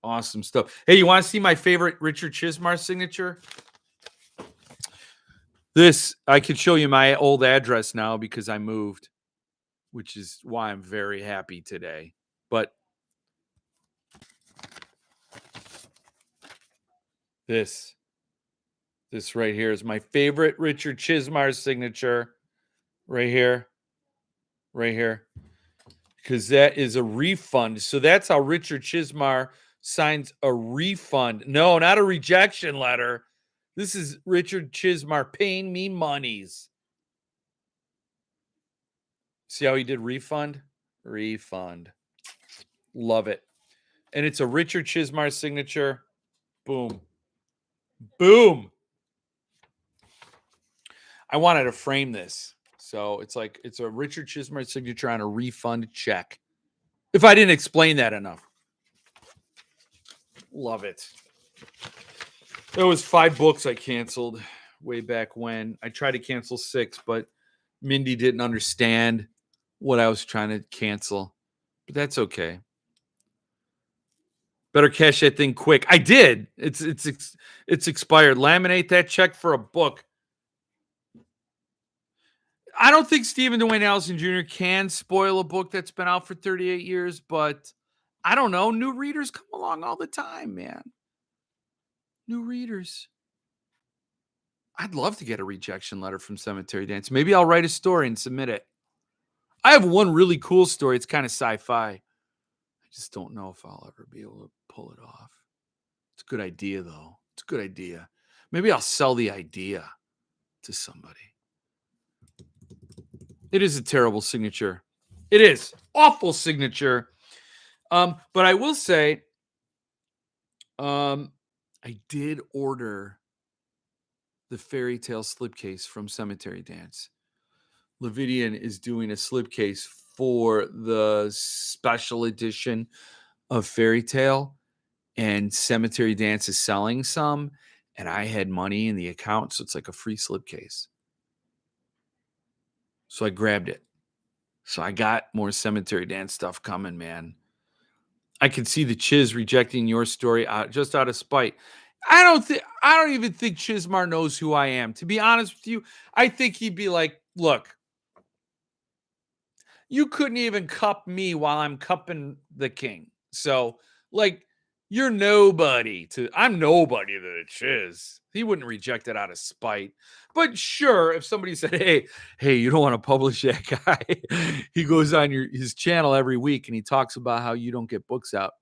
Awesome stuff. Hey, you want to see my favorite Richard Chismar signature? This, I could show you my old address now because I moved, which is why I'm very happy today. But this right here is my favorite Richard Chismar signature. Right here. Right here. Because that is a refund. So that's how Richard Chismar signs a refund. No, not a rejection letter. This is Richard Chismar paying me monies. See how he did refund? Refund. Love it. And it's a Richard Chismar signature. Boom. Boom. I wanted to frame this. So it's like it's a Richard Chismar signature on a refund check. If I didn't explain that enough. Love it. There was 5 books I canceled way back when. I tried to cancel 6, but Mindy didn't understand what I was trying to cancel. But that's okay. Better cash that thing quick. I did. It's expired. Laminate that check for a book. I don't think Stephen Dwayne Allison Jr. can spoil a book that's been out for 38 years, but I don't know. New readers come along all the time, man. New readers. I'd love to get a rejection letter from Cemetery Dance. Maybe I'll write a story and submit it. I have one really cool story. It's kind of sci-fi. I just don't know if I'll ever be able to pull it off. It's a good idea, though. It's a good idea. Maybe I'll sell the idea to somebody. It is a terrible signature. It is. Awful signature. But I will say, I did order the fairy tale slipcase from Cemetery Dance. Lividian is doing a slipcase for the special edition of Fairy Tale, and Cemetery Dance is selling some, and I had money in the account, so it's like a free slipcase. So I grabbed it. So I got more Cemetery Dance stuff coming, man. I could see the Chiz rejecting your story just out of spite. I don't even think Chismar knows who I am. To be honest with you, I think he'd be like, look, you couldn't even cup me while I'm cupping the king. So, like, I'm nobody to the Chiz. He wouldn't reject it out of spite. But sure, if somebody said, hey, you don't want to publish that guy. He goes on his channel every week and he talks about how you don't get books out.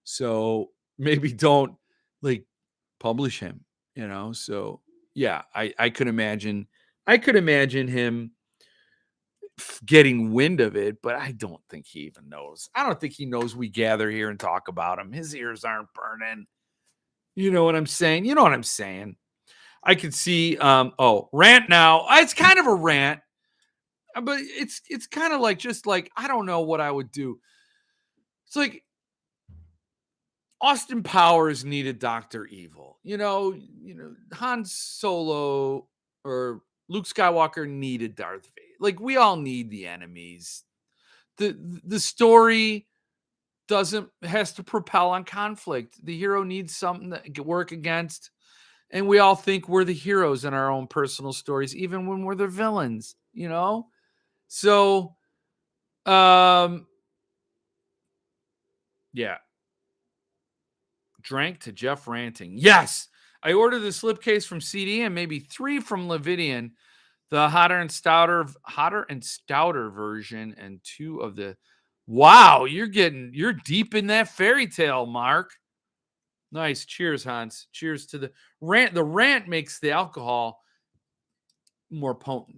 So maybe don't like publish him, So yeah, I could imagine him getting wind of it, but I don't think he even knows. I don't think he knows we gather here and talk about him. His ears aren't burning. You know what I'm saying? I could see rant now. It's kind of a rant, but it's kind of like just like I don't know what I would do. It's like Austin Powers needed Dr. Evil. Han Solo or Luke Skywalker needed Darth Vader. Like we all need the enemies. The story has to propel on conflict. The hero needs something to work against. And we all think we're the heroes in our own personal stories, even when we're the villains, So, yeah. Drank to Jeff ranting. Yes, I ordered the slipcase from CD and maybe 3 from Lividian, the hotter and stouter version, and 2 of the. Wow, you're deep in that fairy tale, Mark. Nice. Cheers, Hans. Cheers to the rant. The rant makes the alcohol more potent,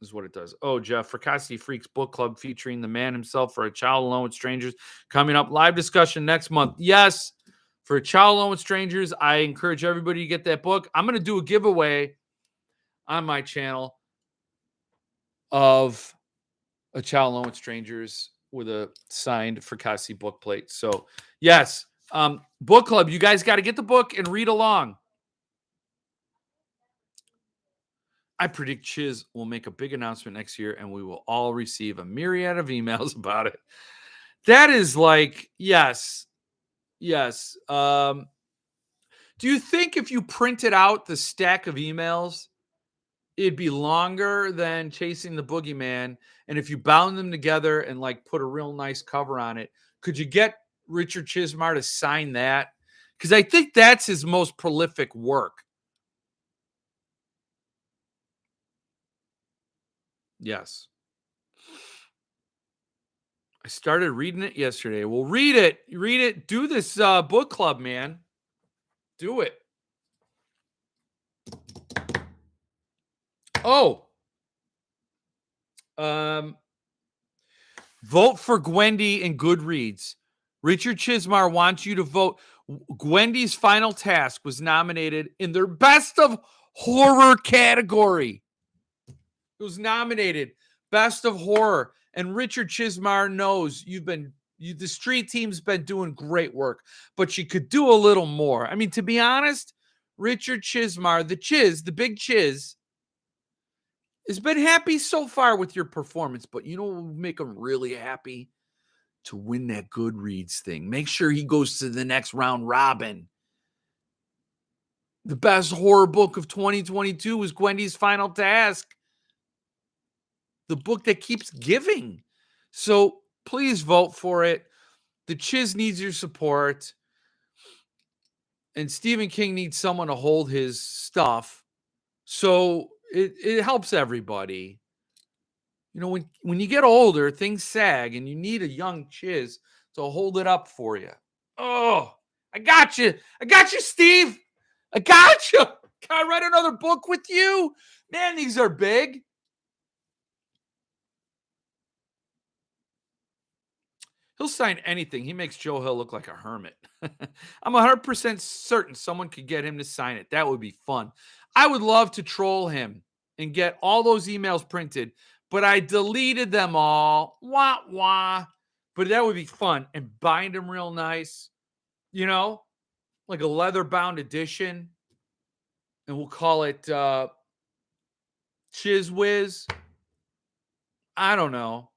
is what it does. Oh, Jeff, Fracassi Freaks Book Club featuring the man himself for A Child Alone with Strangers coming up. Live discussion next month. Yes, for A Child Alone with Strangers, I encourage everybody to get that book. I'm going to do a giveaway on my channel of A Child Alone with Strangers with a signed Fracassi book plate. So, yes, Book club, you guys got to get the book and read along. I predict Chiz will make a big announcement next year and we will all receive a myriad of emails about it. That is like, yes. Yes. Do you think if you printed out the stack of emails, it'd be longer than chasing the boogeyman? And if you bound them together and like put a real nice cover on it, could you get Richard Chismar to sign that? Because I think that's his most prolific work. Yes. I started reading it yesterday. Well, read it. Read it. Do this book club, man. Do it. Oh. Vote for Gwendy and Goodreads. Richard Chismar wants you to vote. Gwendy's Final Task was nominated in their Best of Horror category. It was nominated Best of Horror. And Richard Chismar knows the street team's been doing great work, but you could do a little more. I mean, to be honest, Richard Chismar, the big Chiz, has been happy so far with your performance, but you know what would make him really happy? To win that Goodreads thing. Make sure he goes to the next round robin. The best horror book of 2022 was Gwendy's Final Task. The book that keeps giving. So please vote for it. The Chiz needs your support. And Stephen King needs someone to hold his stuff. So it helps everybody. You know, when you get older, things sag and you need a young Chiz to hold it up for you. Oh, I got you. I got you, Steve. I got you. Can I write another book with you? Man, these are big. He'll sign anything. He makes Joe Hill look like a hermit. I'm 100% certain someone could get him to sign it. That would be fun. I would love to troll him and get all those emails printed, but I deleted them all. Wah, wah. But that would be fun. And bind them real nice, you know, like a leather bound edition. And we'll call it Chiz Whiz. I don't know.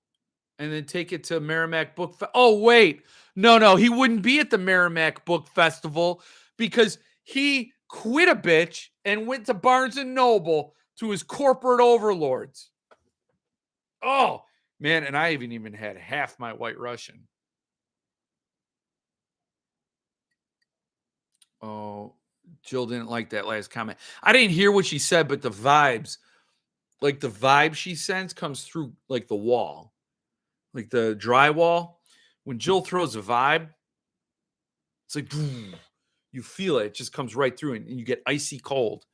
And then take it to Merrimack Book Oh, wait. No. He wouldn't be at the Merrimack Book Festival because he quit a bitch and went to Barnes & Noble to his corporate overlords. Oh, man. And I haven't even had half my White Russian. Oh, Jill didn't like that last comment. I didn't hear what she said, but the vibes, like the vibe she sends comes through like the wall. Like the drywall, when Jill throws a vibe, it's like boom, you feel it. It just comes right through and you get icy cold.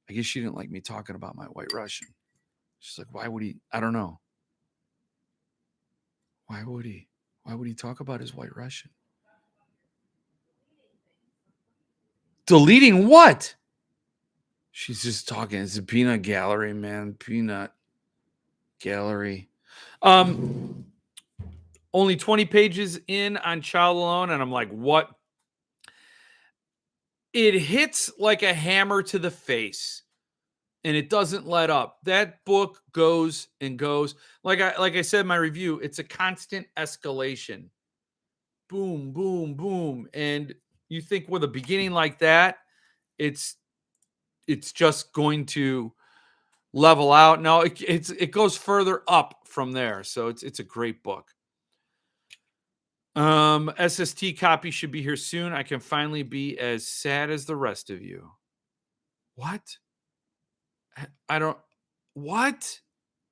I guess she didn't like me talking about my White Russian. She's like, why would he? I don't know. Why would he? Why would he talk about his White Russian? Deleting what? She's just talking. It's a peanut gallery, man. Peanut gallery. Only 20 pages in on Child Alone, and I'm like, what? It hits like a hammer to the face, and it doesn't let up. That book goes and goes. Like I said in my review, it's a constant escalation. Boom, boom, boom. And you think with a beginning like that, it's just going to level out. No, it goes further up from there. So it's a great book. SST copy should be here soon. I can finally be as sad as the rest of you. What? I don't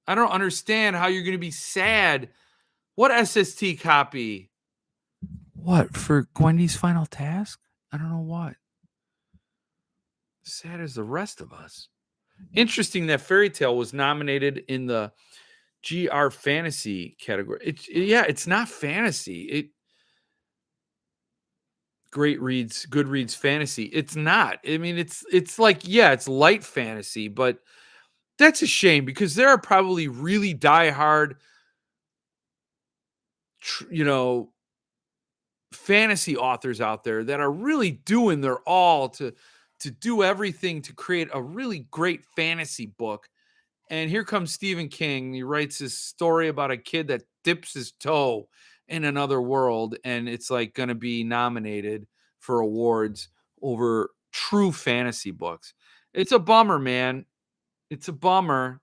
understand how you're going to be sad. What SST copy? What, for Gwendy's Final Task? I don't know what. Sad as the rest of us. Interesting that Fairy Tale was nominated in the GR fantasy category. It's not fantasy. Goodreads fantasy. It's not. I mean, it's like, yeah, it's light fantasy, but that's a shame because there are probably really diehard, fantasy authors out there that are really doing their all to do everything to create a really great fantasy book. And here comes Stephen King. He writes this story about a kid that dips his toe in another world, and it's like going to be nominated for awards over true fantasy books. It's a bummer, man. It's a bummer.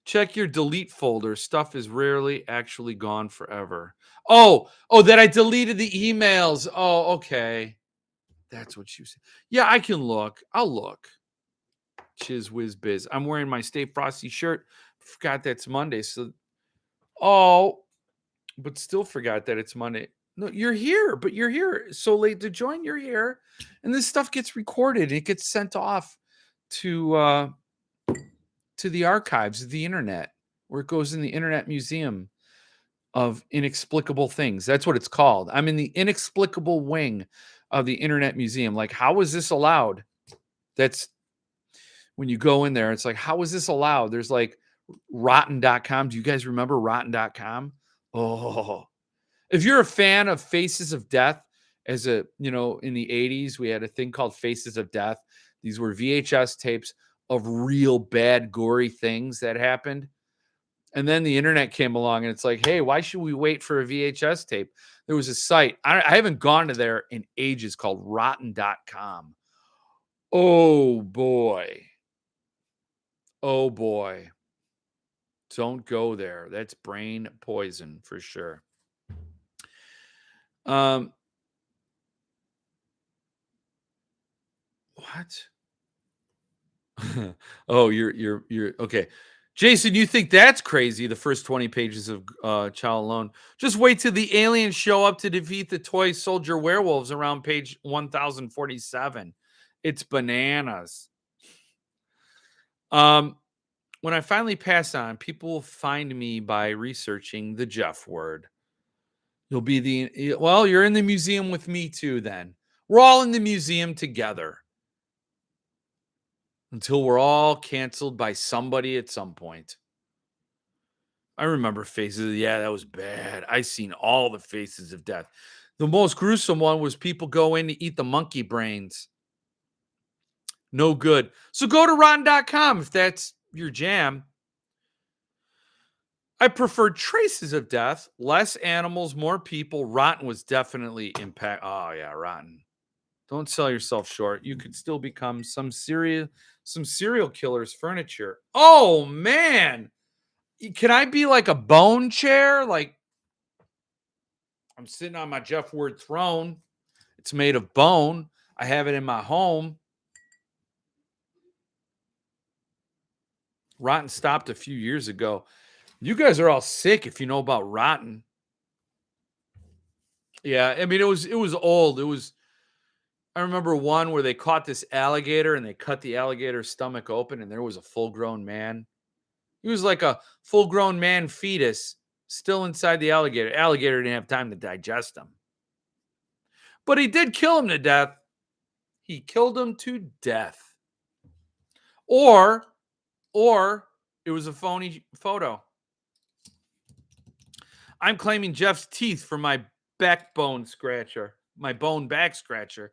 Check your delete folder. Stuff is rarely actually gone forever. That I deleted the emails. Oh, okay. That's what you said. Yeah, I can look. I'll look. Chiz whiz biz. I'm wearing my Stay Frosty shirt. Forgot that's Monday. But still forgot that it's Monday. No, you're here, but you're here so late to join. You're here, and this stuff gets recorded. It gets sent off to the archives of the internet, where it goes in the Internet Museum of Inexplicable Things. That's what it's called. I'm in the inexplicable wing of the Internet Museum. Like, how is this allowed? That's when you go in there, it's like, how is this allowed? There's like rotten.com. Do you guys remember rotten.com? Oh, if you're a fan of Faces of Death, in the 80s, we had a thing called Faces of Death. These were VHS tapes of real bad, gory things that happened. And then the internet came along and it's like, hey, why should we wait for a VHS tape? There was a site. I haven't gone to there in ages called rotten.com. Oh, boy. Oh, boy. Don't go there. That's brain poison for sure. What? Oh, you're okay. Jason, you think that's crazy? The first 20 pages of Child Alone. Just wait till the aliens show up to defeat the toy soldier werewolves around page 1047. It's bananas. When I finally pass on, people will find me by researching the Jeff word. You're in the museum with me too, then. We're all in the museum together until we're all canceled by somebody at some point. I remember Faces. Yeah, that was bad. I seen all the Faces of Death. The most gruesome one was people go in to eat the monkey brains. No good. So go to rotten.com if that's your jam. I preferred Traces of Death. Less animals, more people. Rotten was definitely impact. Oh, yeah, Rotten. Don't sell yourself short. You could still become some serial killer's furniture. Oh, man. Can I be like a bone chair? Like, I'm sitting on my Jeff Word throne. It's made of bone. I have it in my home. Rotten stopped a few years ago. You guys are all sick if you know about Rotten. Yeah, I mean, it was old. I remember one where they caught this alligator and they cut the alligator's stomach open and there was a full-grown man. He was like a full-grown man fetus still inside the alligator. Alligator didn't have time to digest him. But he did kill him to death. He killed him to death. Or it was a phony photo. I'm claiming Jeff's teeth for my backbone scratcher, my bone back scratcher.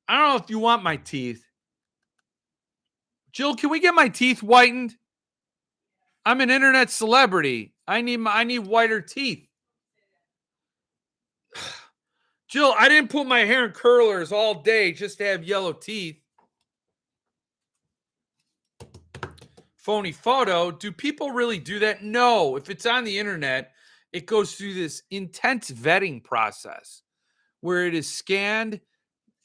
I don't know if you want my teeth. Jill, can we get my teeth whitened? I'm an internet celebrity. I need whiter teeth. Jill, I didn't put my hair in curlers all day just to have yellow teeth. Phony photo. Do people really do that? No. If it's on the internet, it goes through this intense vetting process where it is scanned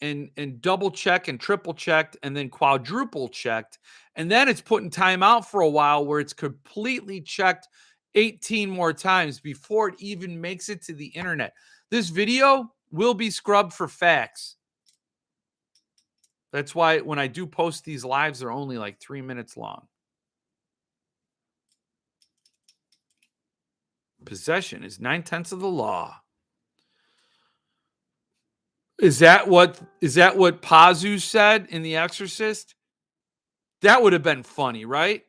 and double checked and triple checked and then quadruple checked. And then it's put in timeout for a while where it's completely checked 18 more times before it even makes it to the internet. This video will be scrubbed for facts. That's why when I do post these lives, they're only like 3 minutes long. Possession is 9/10 of the law. Is that what Pazu said in The Exorcist? That would have been funny, right?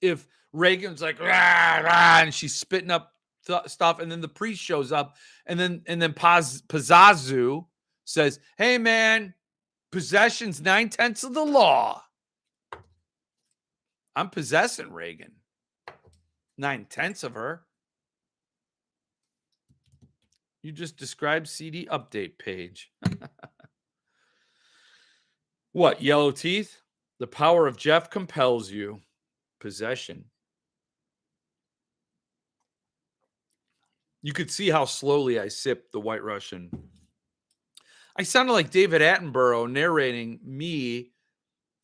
If Reagan's like, rah, rah, and she's spitting up stuff, and then the priest shows up, and then Pazazu says, "Hey man, possession's 9/10 of the law." I'm possessing Reagan. 9/10 of her. You just described CD update page. What, yellow teeth? The power of Jeff compels you. Possession. You could see how slowly I sipped the White Russian. I sounded like David Attenborough narrating me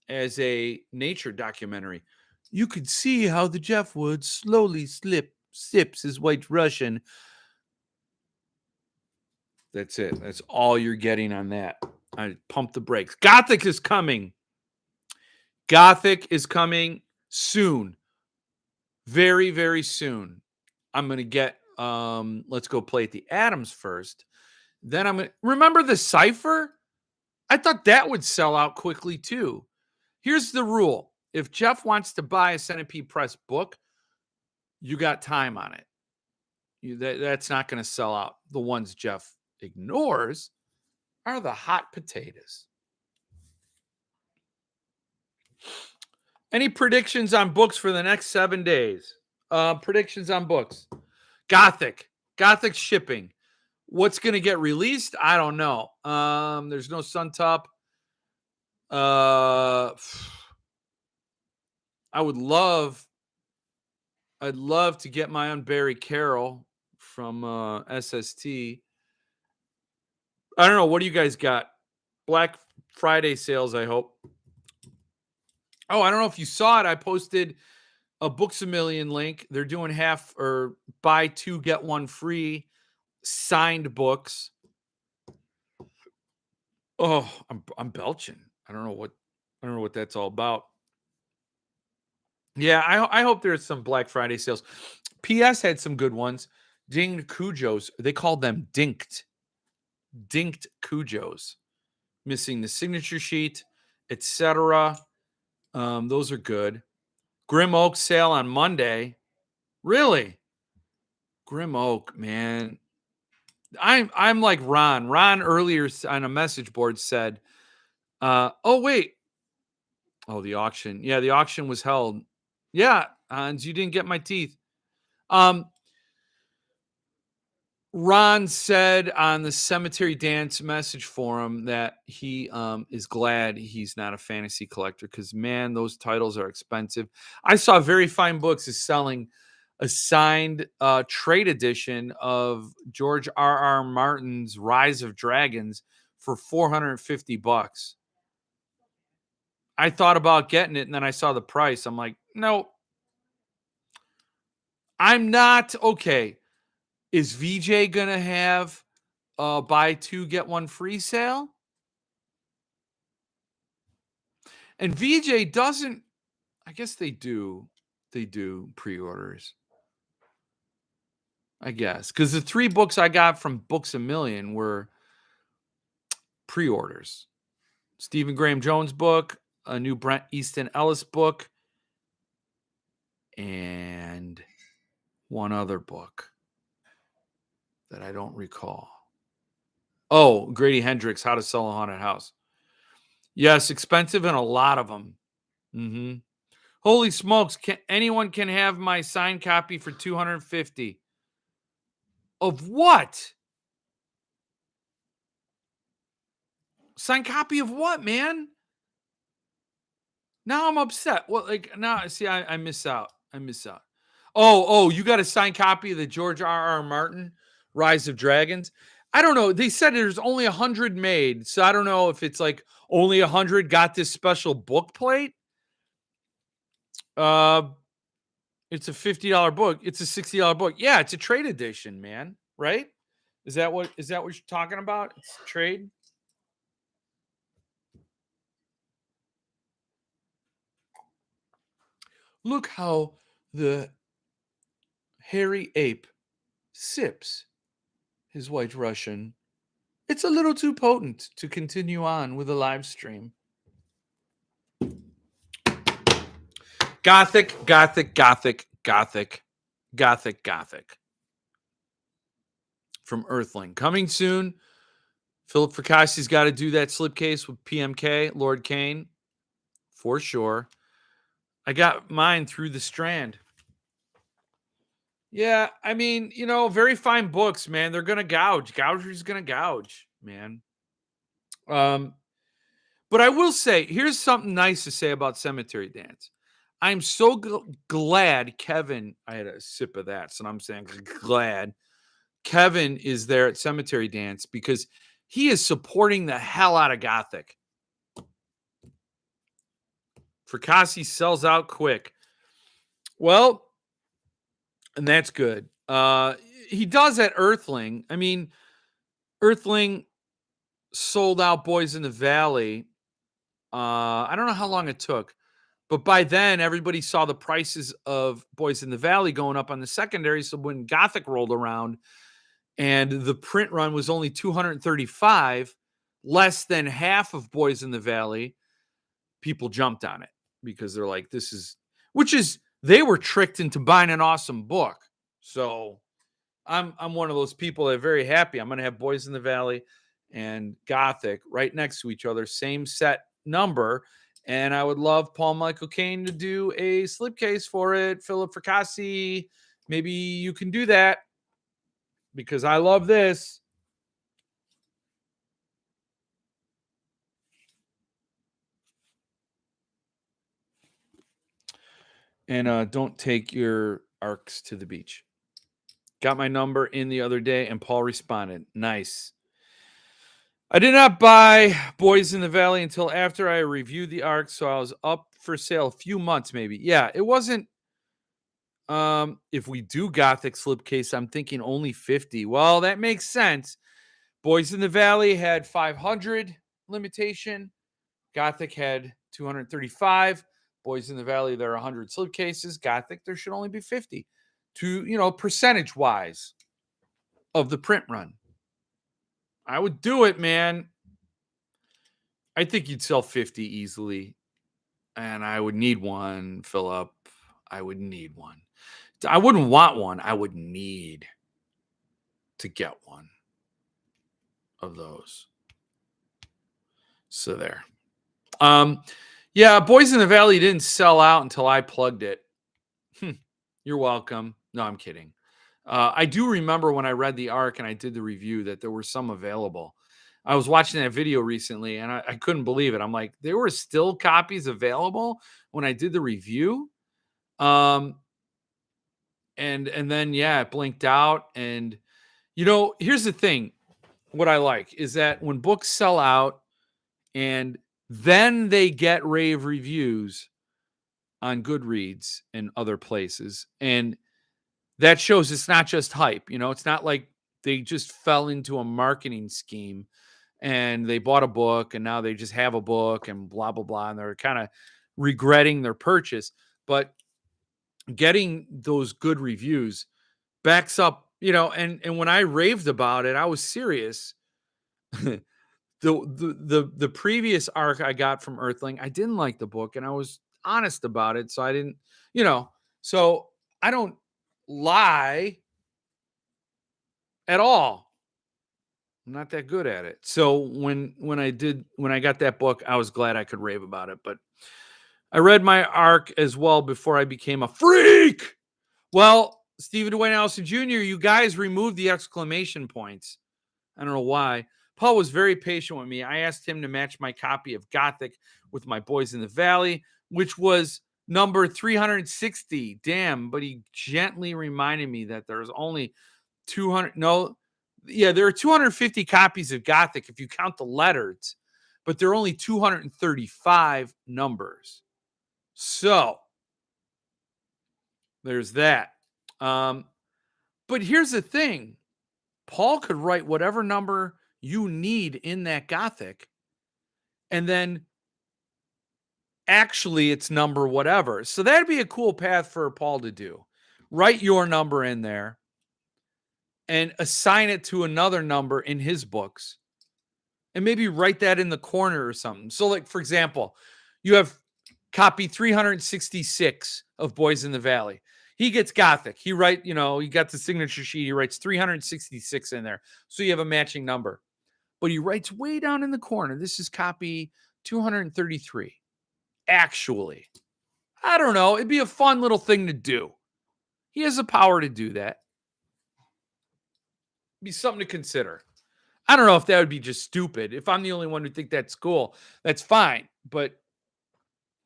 as a nature documentary. You could see how the Jeff Wood slowly sips his White Russian. That's it. That's all you're getting on that. I pump the brakes. Gothic is coming. Gothic is coming soon. Very, very soon. I'm going to get, let's go play at the Adams first. Then I'm going to, remember the Cypher? I thought that would sell out quickly too. Here's the rule. If Jeff wants to buy a Centipede Press book, you got time on it. That's not going to sell out. The ones Jeff ignores are the hot potatoes. Any predictions on books for the next 7 days? Predictions on books. Gothic shipping. What's going to get released? I don't know. There's no Suntup. I'd love to get my own Barry Carroll from SST. I don't know. What do you guys got? Black Friday sales, I hope. Oh, I don't know if you saw it. I posted a Books A Million link. They're doing half or buy 2 get 1 free signed books. Oh, I'm belching. I don't know what that's all about. Yeah, I hope there's some Black Friday sales. PS had some good ones. Dinged Cujos. They called them dinked Cujos. Missing the signature sheet, etc. Those are good. Grim Oak sale on Monday. Really? Grim Oak, man. I'm like Ron. Ron earlier on a message board said, oh, wait. Oh, the auction. Yeah, the auction was held. Yeah, Hans, you didn't get my teeth. Ron said on the Cemetery Dance message forum that he is glad he's not a fantasy collector because, man, those titles are expensive. I saw Very Fine Books is selling a signed trade edition of George R.R. Martin's Rise of Dragons for $450. I thought about getting it, and then I saw the price. I'm like, no, I'm not. Okay. Is VJ going to have buy 2, get 1 free sale? And VJ doesn't, I guess they do pre-orders. I guess. Because the 3 books I got from Books A Million were pre-orders. Stephen Graham Jones book, a new Brent Easton Ellis book, and one other book that I don't recall. Oh, Grady Hendrix, How to Sell a Haunted House. Yes, expensive and a lot of them. Mm-hmm. Holy smokes, anyone can have my signed copy for $250. Of what? Signed copy of what, man? Now I'm upset. Well, like now, see, I miss out. Oh, you got a signed copy of the George R.R. Martin Rise of Dragons? I don't know. They said there's only 100 made, so I don't know if it's like only 100 got this special book plate. It's a $50 book. It's a $60 book. Yeah, it's a trade edition, man. Right? Is that what you're talking about? It's trade. Look how the hairy ape sips his White Russian. It's a little too potent to continue on with a live stream. Gothic. from Earthling. Coming soon. Philip Fracasse's got to do that slipcase with PMK, Lord Kane, for sure. I got mine through the Strand. Yeah, I mean, very fine books, man. They're gonna gouge. Gouger's gonna gouge, man. But I will say, here's something nice to say about Cemetery Dance. I'm so glad Kevin. I had a sip of that, so I'm saying glad Kevin is there at Cemetery Dance because he is supporting the hell out of Gothic. Fracasse sells out quick. Well, and that's good. He does at Earthling. I mean, Earthling sold out Boys in the Valley. I don't know how long it took, but by then everybody saw the prices of Boys in the Valley going up on the secondary. So when Gothic rolled around and the print run was only 235, less than half of Boys in the Valley, people jumped on it because they're like, they were tricked into buying an awesome book. So I'm one of those people that are very happy. I'm going to have Boys in the Valley and Gothic right next to each other, same set number. And I would love Paul Michael Caine to do a slipcase for it. Philip Fracassi, maybe you can do that because I love this. And don't take your arcs to the beach. Got my number in the other day, and Paul responded. Nice. I did not buy Boys in the Valley until after I reviewed the arc, so I was up for sale a few months maybe. Yeah, it wasn't. If we do Gothic slipcase, I'm thinking only 50. Well, that makes sense. Boys in the Valley had 500 limitation. Gothic had 235. Boys in the Valley, there are 100 slipcases. Gothic, there should only be 50. Percentage-wise of the print run. I would do it, man. I think you'd sell 50 easily. And I would need one, Philip. I would need one. I wouldn't want one. I would need to get one of those. So there. Yeah, Boys in the Valley didn't sell out until I plugged it. You're welcome. No, I'm kidding. I do remember when I read the arc and I did the review that there were some available. I was watching that video recently and I couldn't believe it. I'm like, there were still copies available when I did the review. And then, yeah, it blinked out. And, here's the thing. What I like is that when books sell out and then they get rave reviews on Goodreads and other places, and that shows it's not just hype. It's not like they just fell into a marketing scheme and they bought a book and now they just have a book and blah, blah, blah. And they're kind of regretting their purchase. But getting those good reviews backs up, and when I raved about it, I was serious. The previous arc I got from Earthling, I didn't like the book and I was honest about it. So I didn't, so I don't lie at all. I'm not that good at it. So when I got that book, I was glad I could rave about it. But I read my arc as well before I became a freak. Well, Stephen Dwayne Allison Jr., you guys removed the exclamation points. I don't know why. Paul was very patient with me. I asked him to match my copy of Gothic with my Boys in the Valley, which was number 360. Damn, but he gently reminded me that there's only 200. No, yeah, there are 250 copies of Gothic if you count the letters, but there are only 235 numbers. So there's that. But here's the thing. Paul could write whatever number you need in that Gothic, and then actually it's number whatever. So that'd be a cool path for Paul to do. Write your number in there and assign it to another number in his books, and maybe write that in the corner or something. So, like, for example, you have copy 366 of Boys in the Valley. He gets Gothic. He he got the signature sheet. He writes 366 in there. So you have a matching number. But he writes way down in the corner. This is copy 233. Actually, I don't know. It'd be a fun little thing to do. He has the power to do that. Be something to consider. I don't know if that would be just stupid. If I'm the only one who think that's cool, that's fine. But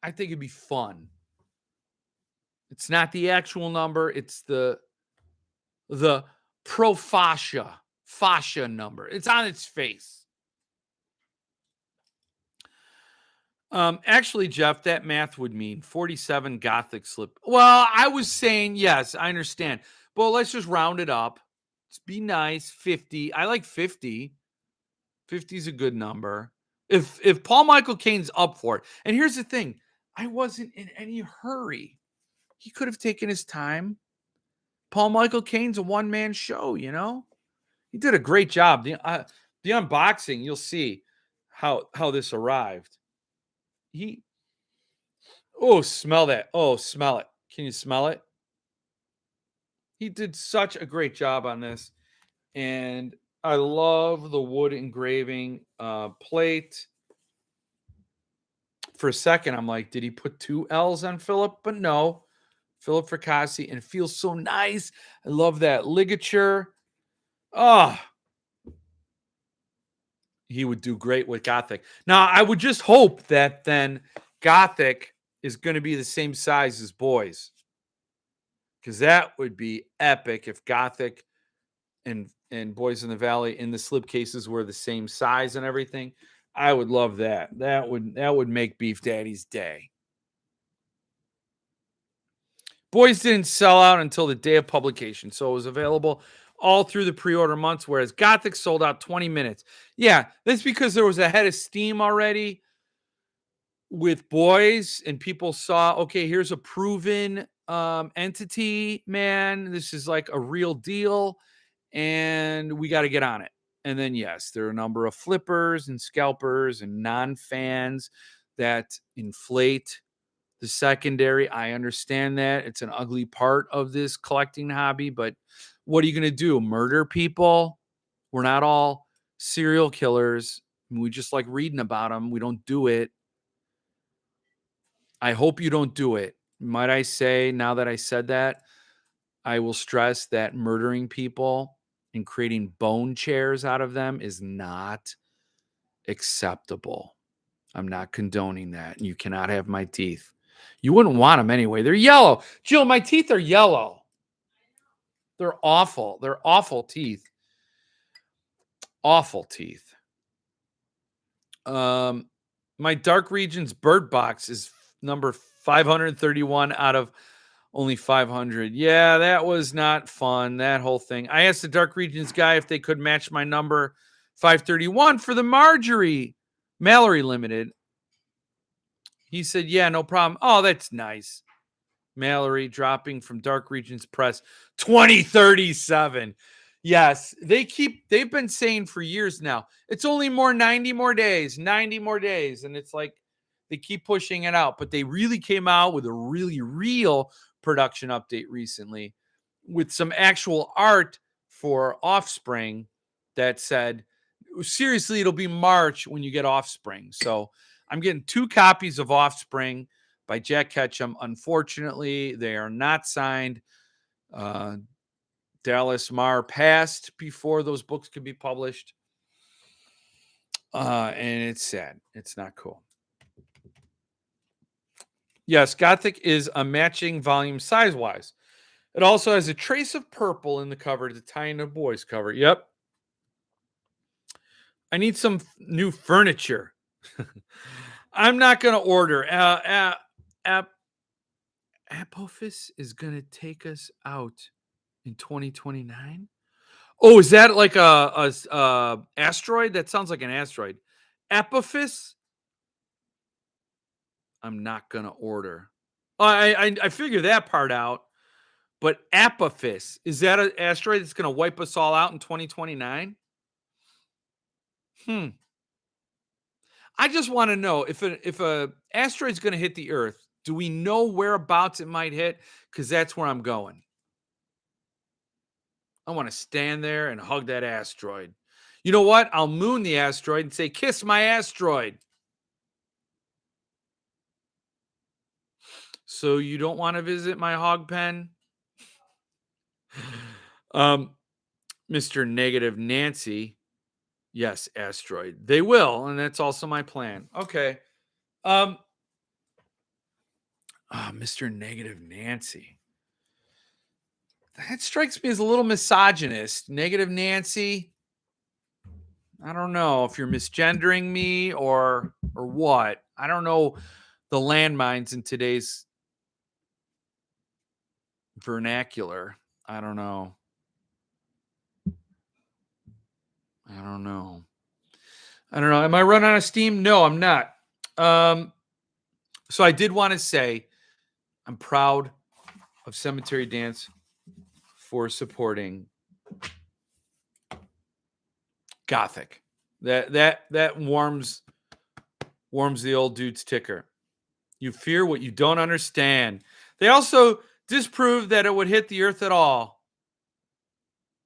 I think it'd be fun. It's not the actual number. It's the pro fascia number. It's on its face. Actually, Jeff, that math would mean 47 Gothic slip. Well, I was saying, yes, I understand. But let's just round it up. Let's be nice. 50. I like 50. 50 is a good number. If Paul Michael Caine's up for it. And here's the thing. I wasn't in any hurry. He could have taken his time. Paul Michael Caine's a one-man show, He did a great job. The unboxing, you'll see how this arrived. Smell that. Oh, smell it. Can you smell it? He did such a great job on this. And I love the wood engraving plate. For a second, I'm like, did he put 2 L's on Philip? But no. Philip Fracassi, and it feels so nice. I love that ligature. He would do great with Gothic. Now, I would just hope that then Gothic is going to be the same size as Boys, because that would be epic if Gothic and Boys in the Valley in the slipcases were the same size and everything. I would love that. That would make Beef Daddy's day. Boys didn't sell out until the day of publication, so it was available all through the pre-order months, whereas Gothic sold out 20 minutes. Yeah, that's because there was a head of steam already with Boys, and people saw, okay, here's a proven entity, man. This is like a real deal, and we got to get on it. And then, yes, there are a number of flippers and scalpers and non-fans that inflate the secondary. I understand that. It's an ugly part of this collecting hobby, but what are you going to do? Murder people? We're not all serial killers. We just like reading about them. We don't do it. I hope you don't do it. Might I say, now that I said that, I will stress that murdering people and creating bone chairs out of them is not acceptable. I'm not condoning that. You cannot have my teeth. You wouldn't want them anyway. They're yellow. Jill, my teeth are yellow. They're awful. They're awful teeth. Awful teeth. My Dark Regions Bird Box is number 531 out of only 500. Yeah, that was not fun, that whole thing. I asked the Dark Regions guy if they could match my number 531 for the Mallory Limited. He said, yeah, no problem. Oh, that's nice. Mallory dropping from Dark Regions Press 2037. Yes, they've been saying for years now, it's only 90 more days. And it's like they keep pushing it out, but they really came out with a really real production update recently with some actual art for Offspring that said, seriously, it'll be March when you get Offspring. So I'm getting 2 copies of Offspring by Jack Ketchum. Unfortunately, they are not signed. Dallas Marr passed before those books could be published. And it's sad. It's not cool. Yes, Gothic is a matching volume size-wise. It also has a trace of purple in the cover to tie in a Boys cover. Yep. I need some new furniture. I'm not going to order. Apophis is going to take us out in 2029. Oh, is that like a asteroid? That sounds like an asteroid. Apophis? I'm not going to order. I figured that part out. But Apophis, is that an asteroid that's going to wipe us all out in 2029? I just want to know if a asteroid's going to hit the Earth Do we know whereabouts it might hit? Because that's where I'm going. I want to stand there and hug that asteroid. You know what? I'll moon the asteroid and say, kiss my asteroid. So you don't want to visit my hog pen? um, Mr. Negative Nancy. Yes, asteroid. They will, and that's also my plan. Okay. Um, Mr. Negative Nancy. That strikes me as a little misogynist. Negative Nancy. I don't know if you're misgendering me or what. I don't know the landmines in today's vernacular. I don't know. I don't know. I don't know. Am I running out of steam? No, I'm not. So I did want to say I'm proud of Cemetery Dance for supporting Gothic. That warms the old dude's ticker. You fear what you don't understand. They also disproved that it would hit the earth at all.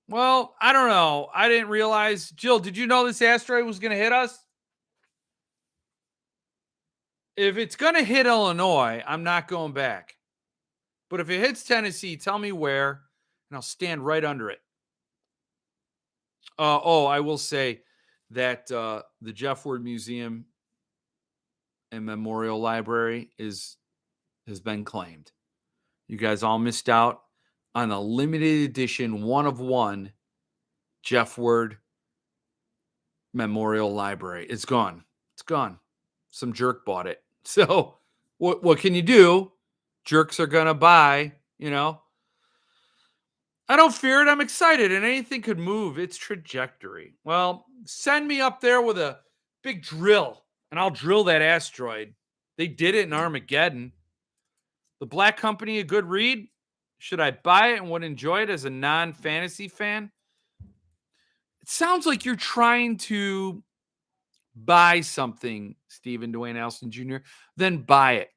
Well, I don't know. I didn't realize. Jill, did you know this asteroid was going to hit us? If it's going to hit Illinois, I'm not going back. But if it hits Tennessee, tell me where, and I'll stand right under it. I will say that the Jeff Ward Museum and Memorial Library has been claimed. You guys all missed out on a limited edition, one of one Jeff Ward Memorial Library. It's gone. It's gone. Some jerk bought it. So what can you do? Jerks are gonna buy, I don't fear it. I'm excited, and anything could move its trajectory. Well, send me up there with a big drill, and I'll drill that asteroid. They did it in Armageddon. The Black Company, a good read? Should I buy it and would enjoy it as a non-fantasy fan? It sounds like you're trying to buy something, Stephen Dwayne Allison Jr., then buy it.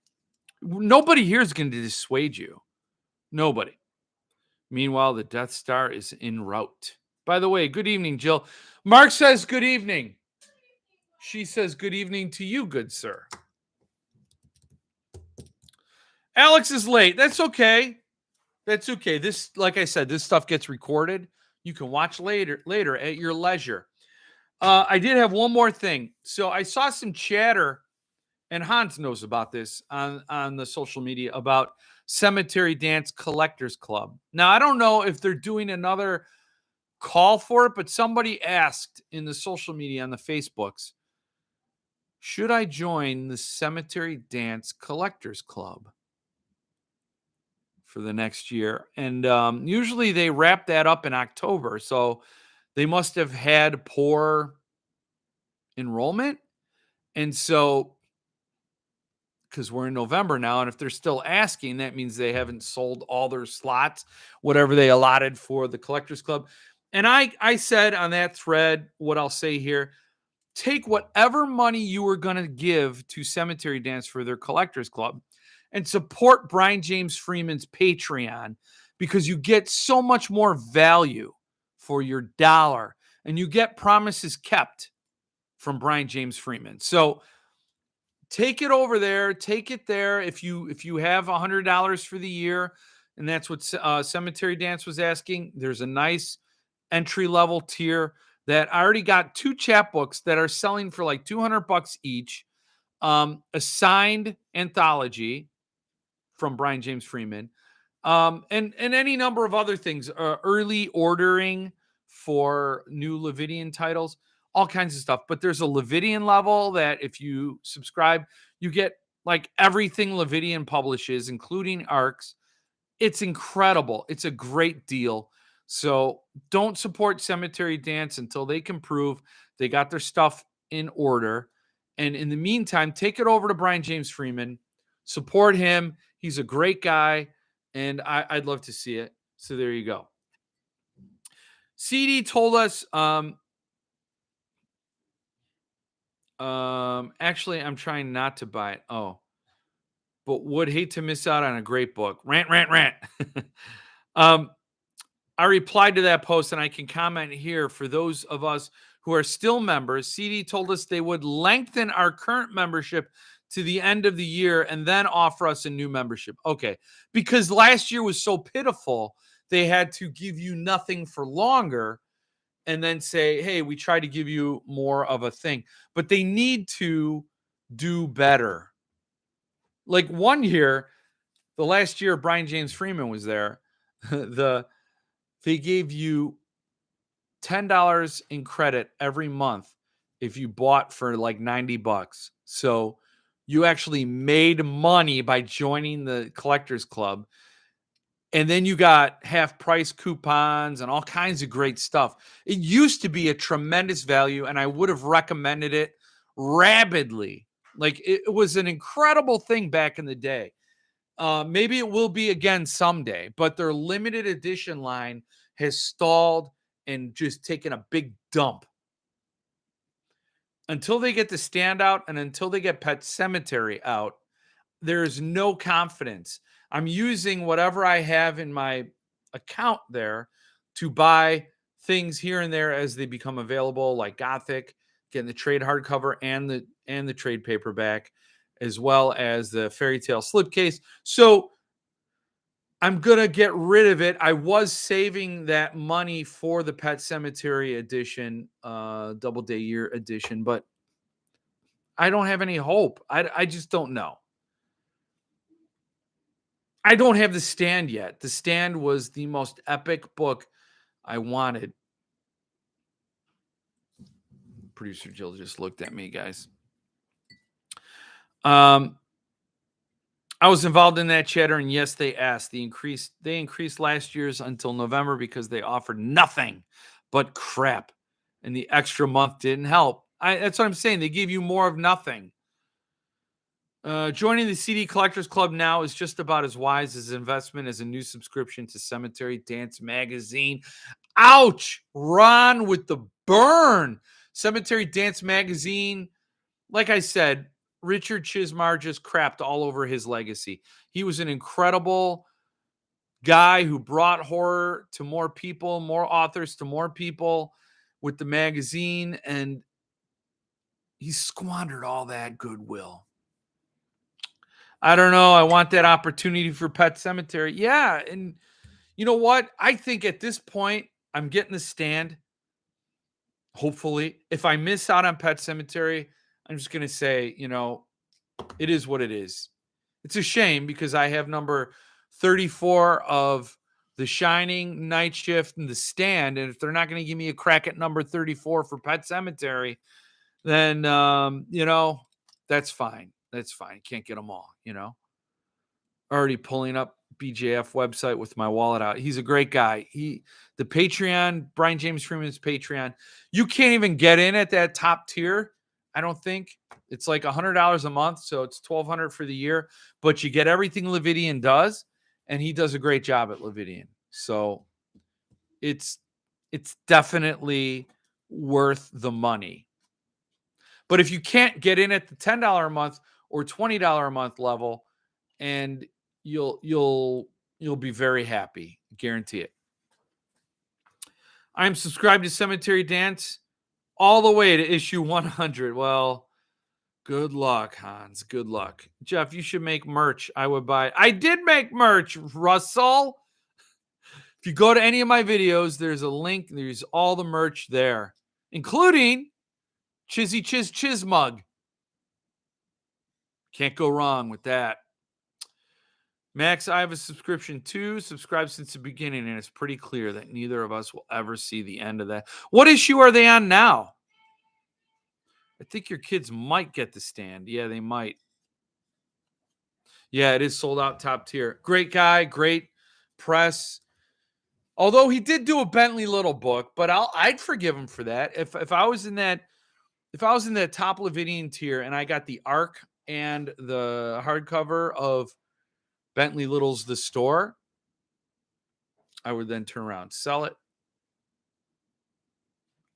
Nobody here is going to dissuade you. Nobody. Meanwhile, the Death Star is en route. By the way, good evening, Jill. Mark says good evening. She says good evening to you, good sir. Alex is late. That's okay. That's okay. This, like I said, this stuff gets recorded. You can watch later at your leisure. I did have one more thing. So I saw some chatter, and Hans knows about this on the social media about Cemetery Dance Collectors Club. Now, I don't know if they're doing another call for it, but somebody asked in the social media on the Facebooks, should I join the Cemetery Dance Collectors Club for the next year? And usually they wrap that up in October. So they must have had poor enrollment. And so, because we're in November now, and if they're still asking, that means they haven't sold all their slots, whatever they allotted for the Collectors Club. And I said on that thread, what I'll say here, take whatever money you were going to give to Cemetery Dance for their Collectors Club and support Brian James Freeman's Patreon, because you get so much more value for your dollar and you get promises kept from Brian James Freeman. So take it over there, take it there. If you have $100 for the year, and that's what Cemetery Dance was asking, there's a nice entry level tier that I already got 2 chapbooks that are selling for like $200 each. A signed anthology from Brian James Freeman, and any number of other things. Early ordering for new Lividian titles, all kinds of stuff. But there's a Lividian level that if you subscribe, you get like everything Lividian publishes, including ARCs. It's incredible. It's a great deal. So don't support Cemetery Dance until they can prove they got their stuff in order. And in the meantime, take it over to Brian James Freeman. Support him. He's a great guy, and I'd love to see it. So there you go. CD told us, actually, I'm trying not to buy it. Oh, but would hate to miss out on a great book. Rant, rant, rant. um, I replied to that post, and I can comment here for those of us who are still members. CD told us they would lengthen our current membership to the end of the year and then offer us a new membership. Okay, because last year was so pitiful, they had to give you nothing for longer and then say, hey, we try to give you more of a thing. But they need to do better. Like one year, the last year Brian James Freeman was there, they gave you $10 in credit every month if you bought for like $90. So you actually made money by joining the collectors club. And then you got half price coupons and all kinds of great stuff. It used to be a tremendous value, and I would have recommended it rabidly. Like it was an incredible thing back in the day. Maybe it will be again someday, but their limited edition line has stalled and just taken a big dump. Until they get the stand out and until they get Pet Cemetery out, there is no confidence. I'm using whatever I have in my account there to buy things here and there as they become available, like Gothic, getting the trade hardcover and the trade paperback, as well as the fairy tale slipcase. So I'm going to get rid of it. I was saving that money for the Pet Cemetery edition, double day year edition, but I don't have any hope. I just don't know. I don't have The Stand yet. The Stand was the most epic book I wanted. Producer Jill just looked at me, guys. I was involved in that chatter, and yes, they asked. They increased last year's until November because they offered nothing but crap, and the extra month didn't help. That's what I'm saying. They gave you more of nothing. Joining the CD Collectors Club now is just about as wise as investment as a new subscription to Cemetery Dance Magazine. Ouch! Ron with the burn. Cemetery Dance Magazine, like I said, Richard Chismar just crapped all over his legacy. He was an incredible guy who brought horror to more people, more authors to more people with the magazine, and he squandered all that goodwill. I don't know. I want that opportunity for Pet Cemetery. Yeah, and you know what? I think at this point, I'm getting the Stand. Hopefully, if I miss out on Pet Cemetery, I'm just going to say, it is what it is. It's a shame because I have number 34 of The Shining, Night Shift, and The Stand. And if they're not going to give me a crack at number 34 for Pet Cemetery, then, that's fine. That's fine. Can't get them all, Already pulling up BJF website with my wallet out. He's a great guy. The Patreon, Brian James Freeman's Patreon, you can't even get in at that top tier. I don't think it's like $100 a month. So it's $1,200 for the year, but you get everything Lividian does. And he does a great job at Lividian. So it's definitely worth the money. But if you can't get in at the $10 a month or $20 a month level, and you'll be very happy, guarantee it. I'm subscribed to Cemetery Dance all the way to issue 100. Well, good luck, Hans. Good luck. Jeff, you should make merch. I would buy. I did make merch, Russell. If you go to any of my videos, there's a link. There's all the merch there, including Chizzy Chiz mug. Can't go wrong with that. Max, I have a subscription too. Subscribed since the beginning, and it's pretty clear that neither of us will ever see the end of that. What issue are they on now? I think your kids might get the Stand. Yeah, they might. Yeah, it is sold out top tier. Great guy, great press. Although he did do a Bentley Little book, but I'd forgive him for that. If I was in that top Lividian tier and I got the ARC and the hardcover of Bentley Little's The Store, I would then turn around, sell it,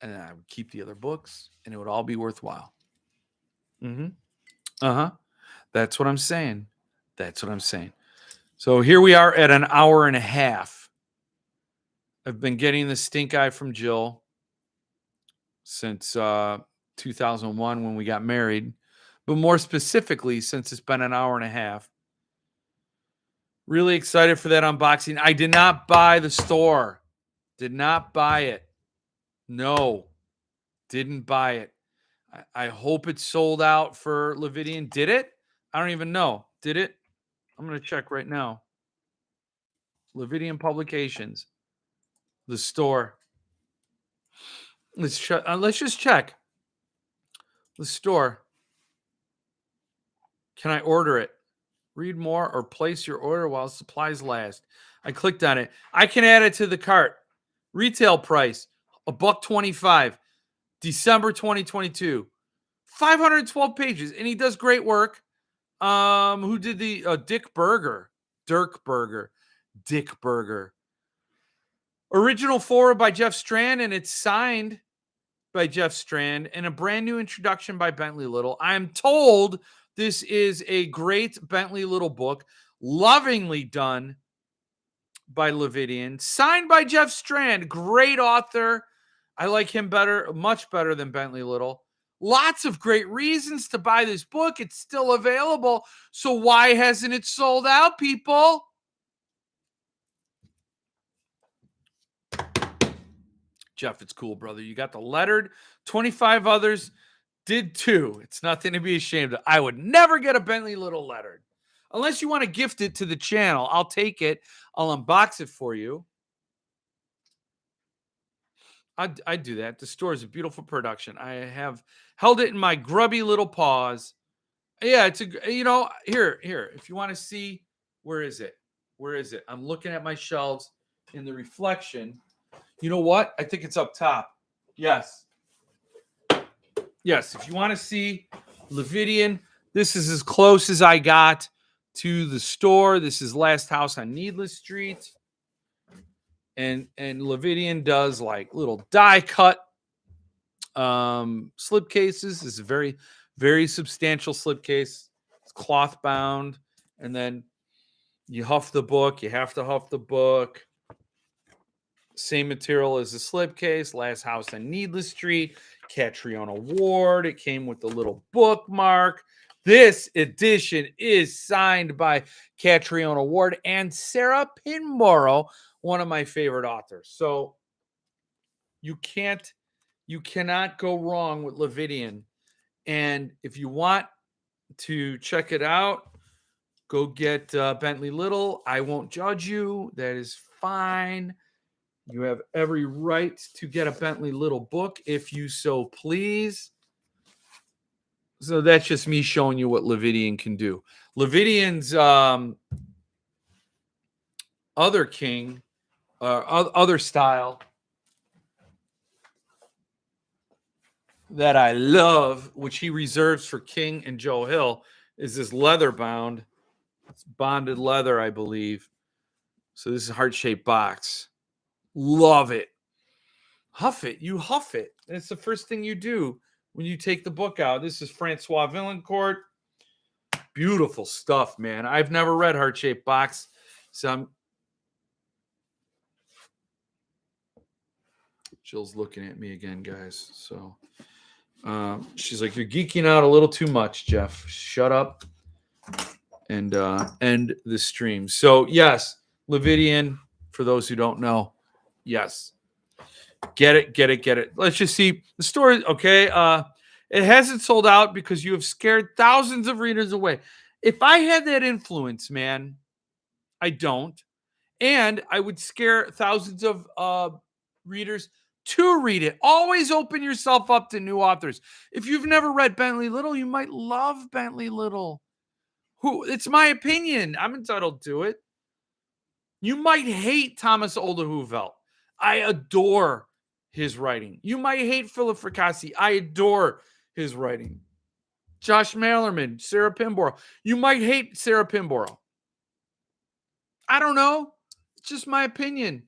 and then I would keep the other books, and it would all be worthwhile. Mm-hmm. Uh-huh. That's what I'm saying. That's what I'm saying. So here we are at an hour and a half. I've been getting the stink eye from Jill since 2001 when we got married, but more specifically, since it's been an hour and a half. Really excited for that unboxing. I did not buy the store. Did not buy it. No, didn't buy it. I hope it's sold out for Lividian. Did it? I don't even know. Did it? I'm going to check right now. Lividian Publications, the store. Let's just check the store. Can I order it? Read more or place your order while supplies last. I clicked on it. I can add it to the cart. Retail price, $1.25. December 2022. 512 pages, and he does great work. Who did the Dick Berger? Original forward by Jeff Strand, and it's signed by Jeff Strand, and a brand new introduction by Bentley Little. I'm told this is a great Bentley Little book, lovingly done by Lividian, signed by Jeff Strand, great author. I like him better, much better than Bentley Little. Lots of great reasons to buy this book. It's still available. So why hasn't it sold out, people? Jeff, it's cool, brother. You got the lettered. 25 others did too. It's nothing to be ashamed of. I would never get a Bentley Little lettered. Unless you want to gift it to the channel. I'll take it. I'll unbox it for you. I'd do that. The store is a beautiful production. I have held it in my grubby little paws. Yeah, it's here. If you want to see, where is it? I'm looking at my shelves in the reflection. You know what? I think it's up top. Yes. If you want to see Lividian, this is as close as I got to the store. This is Last House on Needless Street. And Lividian does like little die cut slip cases. This is a very, very substantial slip case. It's cloth bound, and then you huff the book. You have to huff the book. Same material as the slip case. Last House on Needless Street, Catriona Award. It came with the little bookmark. This edition is signed by Catriona Ward and Sarah Pinborough, one of my favorite authors. So you cannot go wrong with Lividian. And if you want to check it out, go get Bentley Little. I won't judge you. That is fine. You have every right to get a Bentley Little book if you so please. So that's just me showing you what Lividian can do. Lividian's other king, other style that I love, which he reserves for King and Joe Hill, is this leather bound. It's bonded leather, I believe. So this is a heart-shaped box. Love it. Huff it. You huff it. It's the first thing you do when you take the book out. This is Francois Villancourt. Beautiful stuff, man. I've never read heart-shaped box. So Jill's looking at me again, guys. So she's like, you're geeking out a little too much, Jeff. Shut up and end the stream. So yes, Lividian, for those who don't know, yes. Get it. Let's just see the story. Okay. It hasn't sold out because you have scared thousands of readers away. If I had that influence, man, I don't. And I would scare thousands of readers to read it. Always open yourself up to new authors. If you've never read Bentley Little, you might love Bentley Little. It's my opinion. I'm entitled to it. You might hate Thomas Oldehuvelt. I adore his writing. You might hate Philip Fracassi. I adore his writing. Josh Malerman, Sarah Pinborough. You might hate Sarah Pinborough. I don't know. It's just my opinion.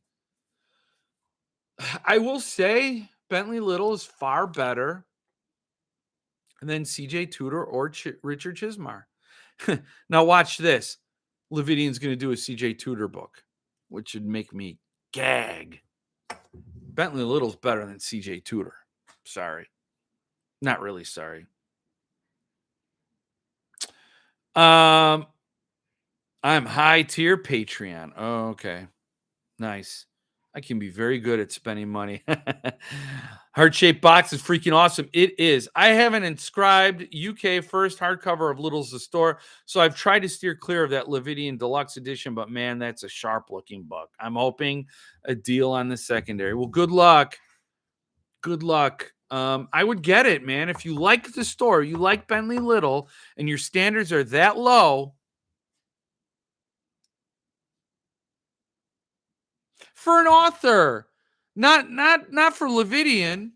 I will say Bentley Little is far better than C.J. Tudor or Richard Chismar. Now watch this. Lividian's going to do a CJ Tudor book, which would make me gag. Bentley Little's better than CJ Tudor. Sorry. Not really sorry. I'm high tier Patreon. Oh, okay. Nice. I can be very good at spending money. Heart-shaped box is freaking awesome. It is. I have an inscribed UK first hardcover of Little's the Store, so I've tried to steer clear of that Lividian Deluxe Edition, but man, that's a sharp-looking book. I'm hoping a deal on the secondary. Well, good luck. Good luck. I would get it, man. If you like the store, you like Bentley Little, and your standards are that low, for an author, not for Lividian.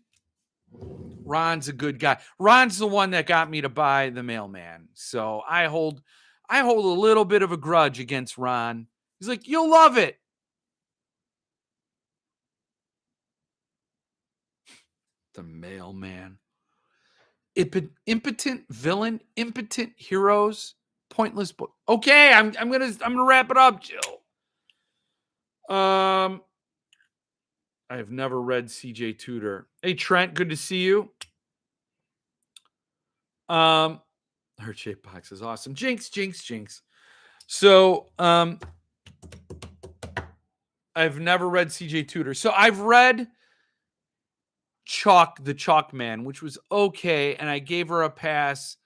Ron's a good guy. Ron's the one that got me to buy The Mailman. So I hold a little bit of a grudge against Ron. He's like, you'll love it. The Mailman. Impotent villain, impotent heroes, pointless book. Okay, I'm gonna wrap it up, Jill. I've never read CJ Tudor. Hey Trent, good to see you. Heart-shaped box is awesome. Jinx. So, I've never read CJ Tudor. So I've read The Chalk Man, which was okay, and I gave her a pass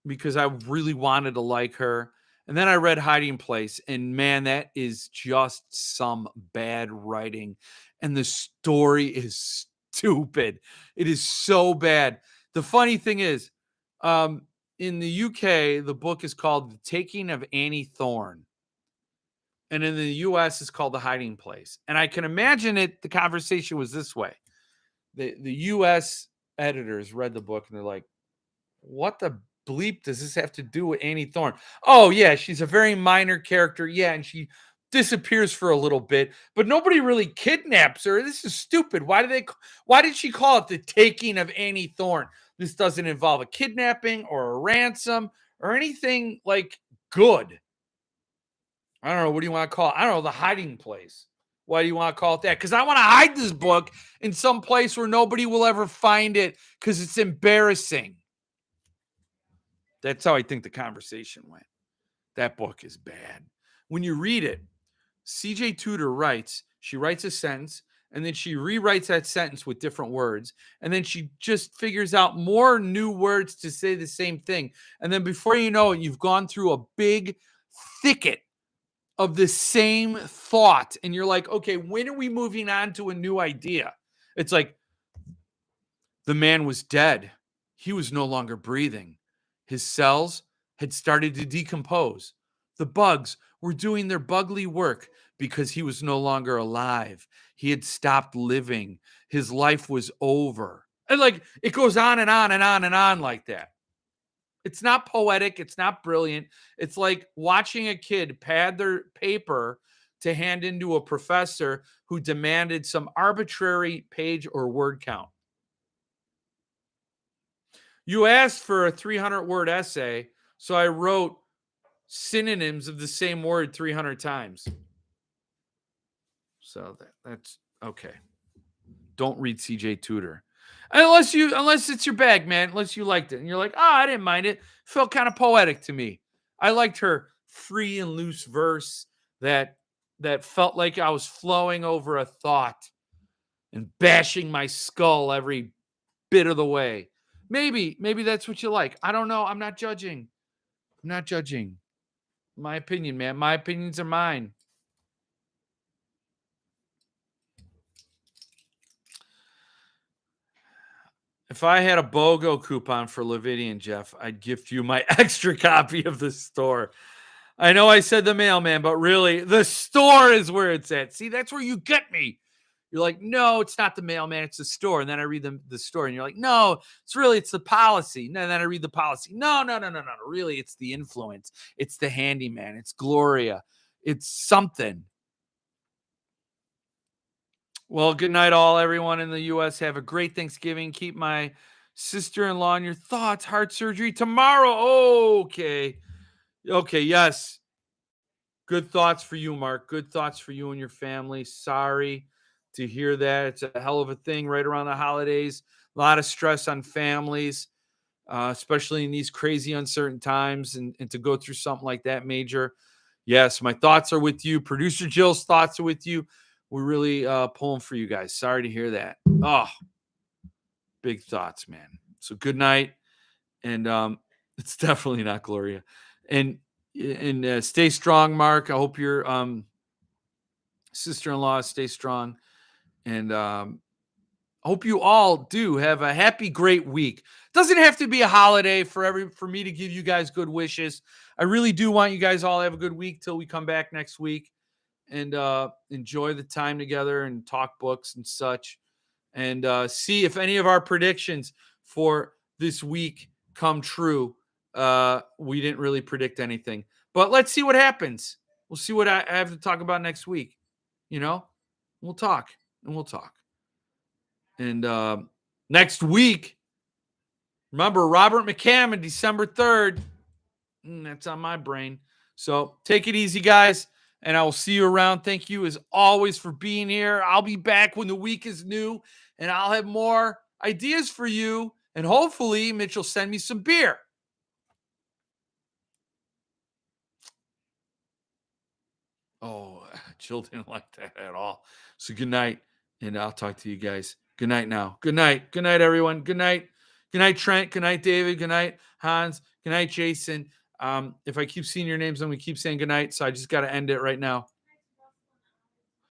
because I really wanted to like her. And then I read Hiding Place, and man, that is just some bad writing. And the story is stupid. It is so bad. The funny thing is, in the UK, the book is called The Taking of Annie Thorne. And in the US, it's called The Hiding Place. And I can imagine the conversation was this way. The US editors read the book and they're like, what the bleep does this have to do with Annie Thorne? Oh, yeah, she's a very minor character. Yeah, and she disappears for a little bit, but nobody really kidnaps her. This is stupid. Why did she call it The Taking of Annie Thorne? This doesn't involve a kidnapping or a ransom or anything like good. I don't know. What do you want to call it? I don't know. The Hiding Place. Why do you want to call it that? Because I want to hide this book in some place where nobody will ever find it because it's embarrassing. That's how I think the conversation went. That book is bad. When you read it, CJ Tudor she writes a sentence, and then she rewrites that sentence with different words, and then she just figures out more new words to say the same thing. And then before you know it, you've gone through a big thicket of the same thought, and you're like, okay, when are we moving on to a new idea? It's like, the man was dead. He was no longer breathing. His cells had started to decompose. The bugs were doing their bugly work because he was no longer alive. He had stopped living. His life was over. And like, it goes on and on and on and on like that. It's not poetic. It's not brilliant. It's like watching a kid pad their paper to hand into a professor who demanded some arbitrary page or word count. You asked for a 300-word essay, so I wrote synonyms of the same word 300 times. So that's okay. Don't read CJ Tudor. Unless it's your bag, man. Unless you liked it. And you're like, I didn't mind it. Felt kind of poetic to me. I liked her free and loose verse that felt like I was flowing over a thought and bashing my skull every bit of the way. Maybe that's what you like. I don't know. I'm not judging. My opinion, man. My opinions are mine. If I had a BOGO coupon for Lividian, Jeff, I'd gift you my extra copy of the store. I know I said the mailman, but really, the store is where it's at. See, that's where you get me. You're like, no, it's not the mailman, it's the store. And then I read the store, and you're like, no, it's the policy. And then I read the policy. No. Really, it's the influence. It's the handyman. It's Gloria. It's something. Well, good night, all. Everyone in the U.S. Have a great Thanksgiving. Keep my sister-in-law in your thoughts. Heart surgery tomorrow. Okay. Okay, yes. Good thoughts for you, Mark. Good thoughts for you and your family. Sorry to hear that. It's a hell of a thing right around the holidays. A lot of stress on families, especially in these crazy, uncertain times. And to go through something like that major. Yes, my thoughts are with you. Producer Jill's thoughts are with you. We're really pulling for you guys. Sorry to hear that. Oh, big thoughts, man. So good night. And it's definitely not Gloria. And stay strong, Mark. I hope your sister-in-law stay strong, and I hope you all do have a happy, great week. Doesn't have to be a holiday for me to give you guys good wishes. I really do want you guys all to have a good week till we come back next week and enjoy the time together and talk books and such, and see if any of our predictions for this week come true. We didn't really predict anything, but let's see what happens. We'll see what I have to talk about next week. You know, we'll talk and we'll talk. And next week, remember Robert McCammon, December 3rd. That's on my brain. So take it easy, guys. And I will see you around. Thank you as always for being here. I'll be back when the week is new and I'll have more ideas for you. And hopefully, Mitch will send me some beer. Oh, Jill didn't like that at all. So good night. And I'll talk to you guys. Good night now. Good night. Good night, everyone. Good night. Good night, Trent. Good night, David. Good night, Hans. Good night, Jason. If I keep seeing your names, I'm going to keep saying good night. So I just got to end it right now.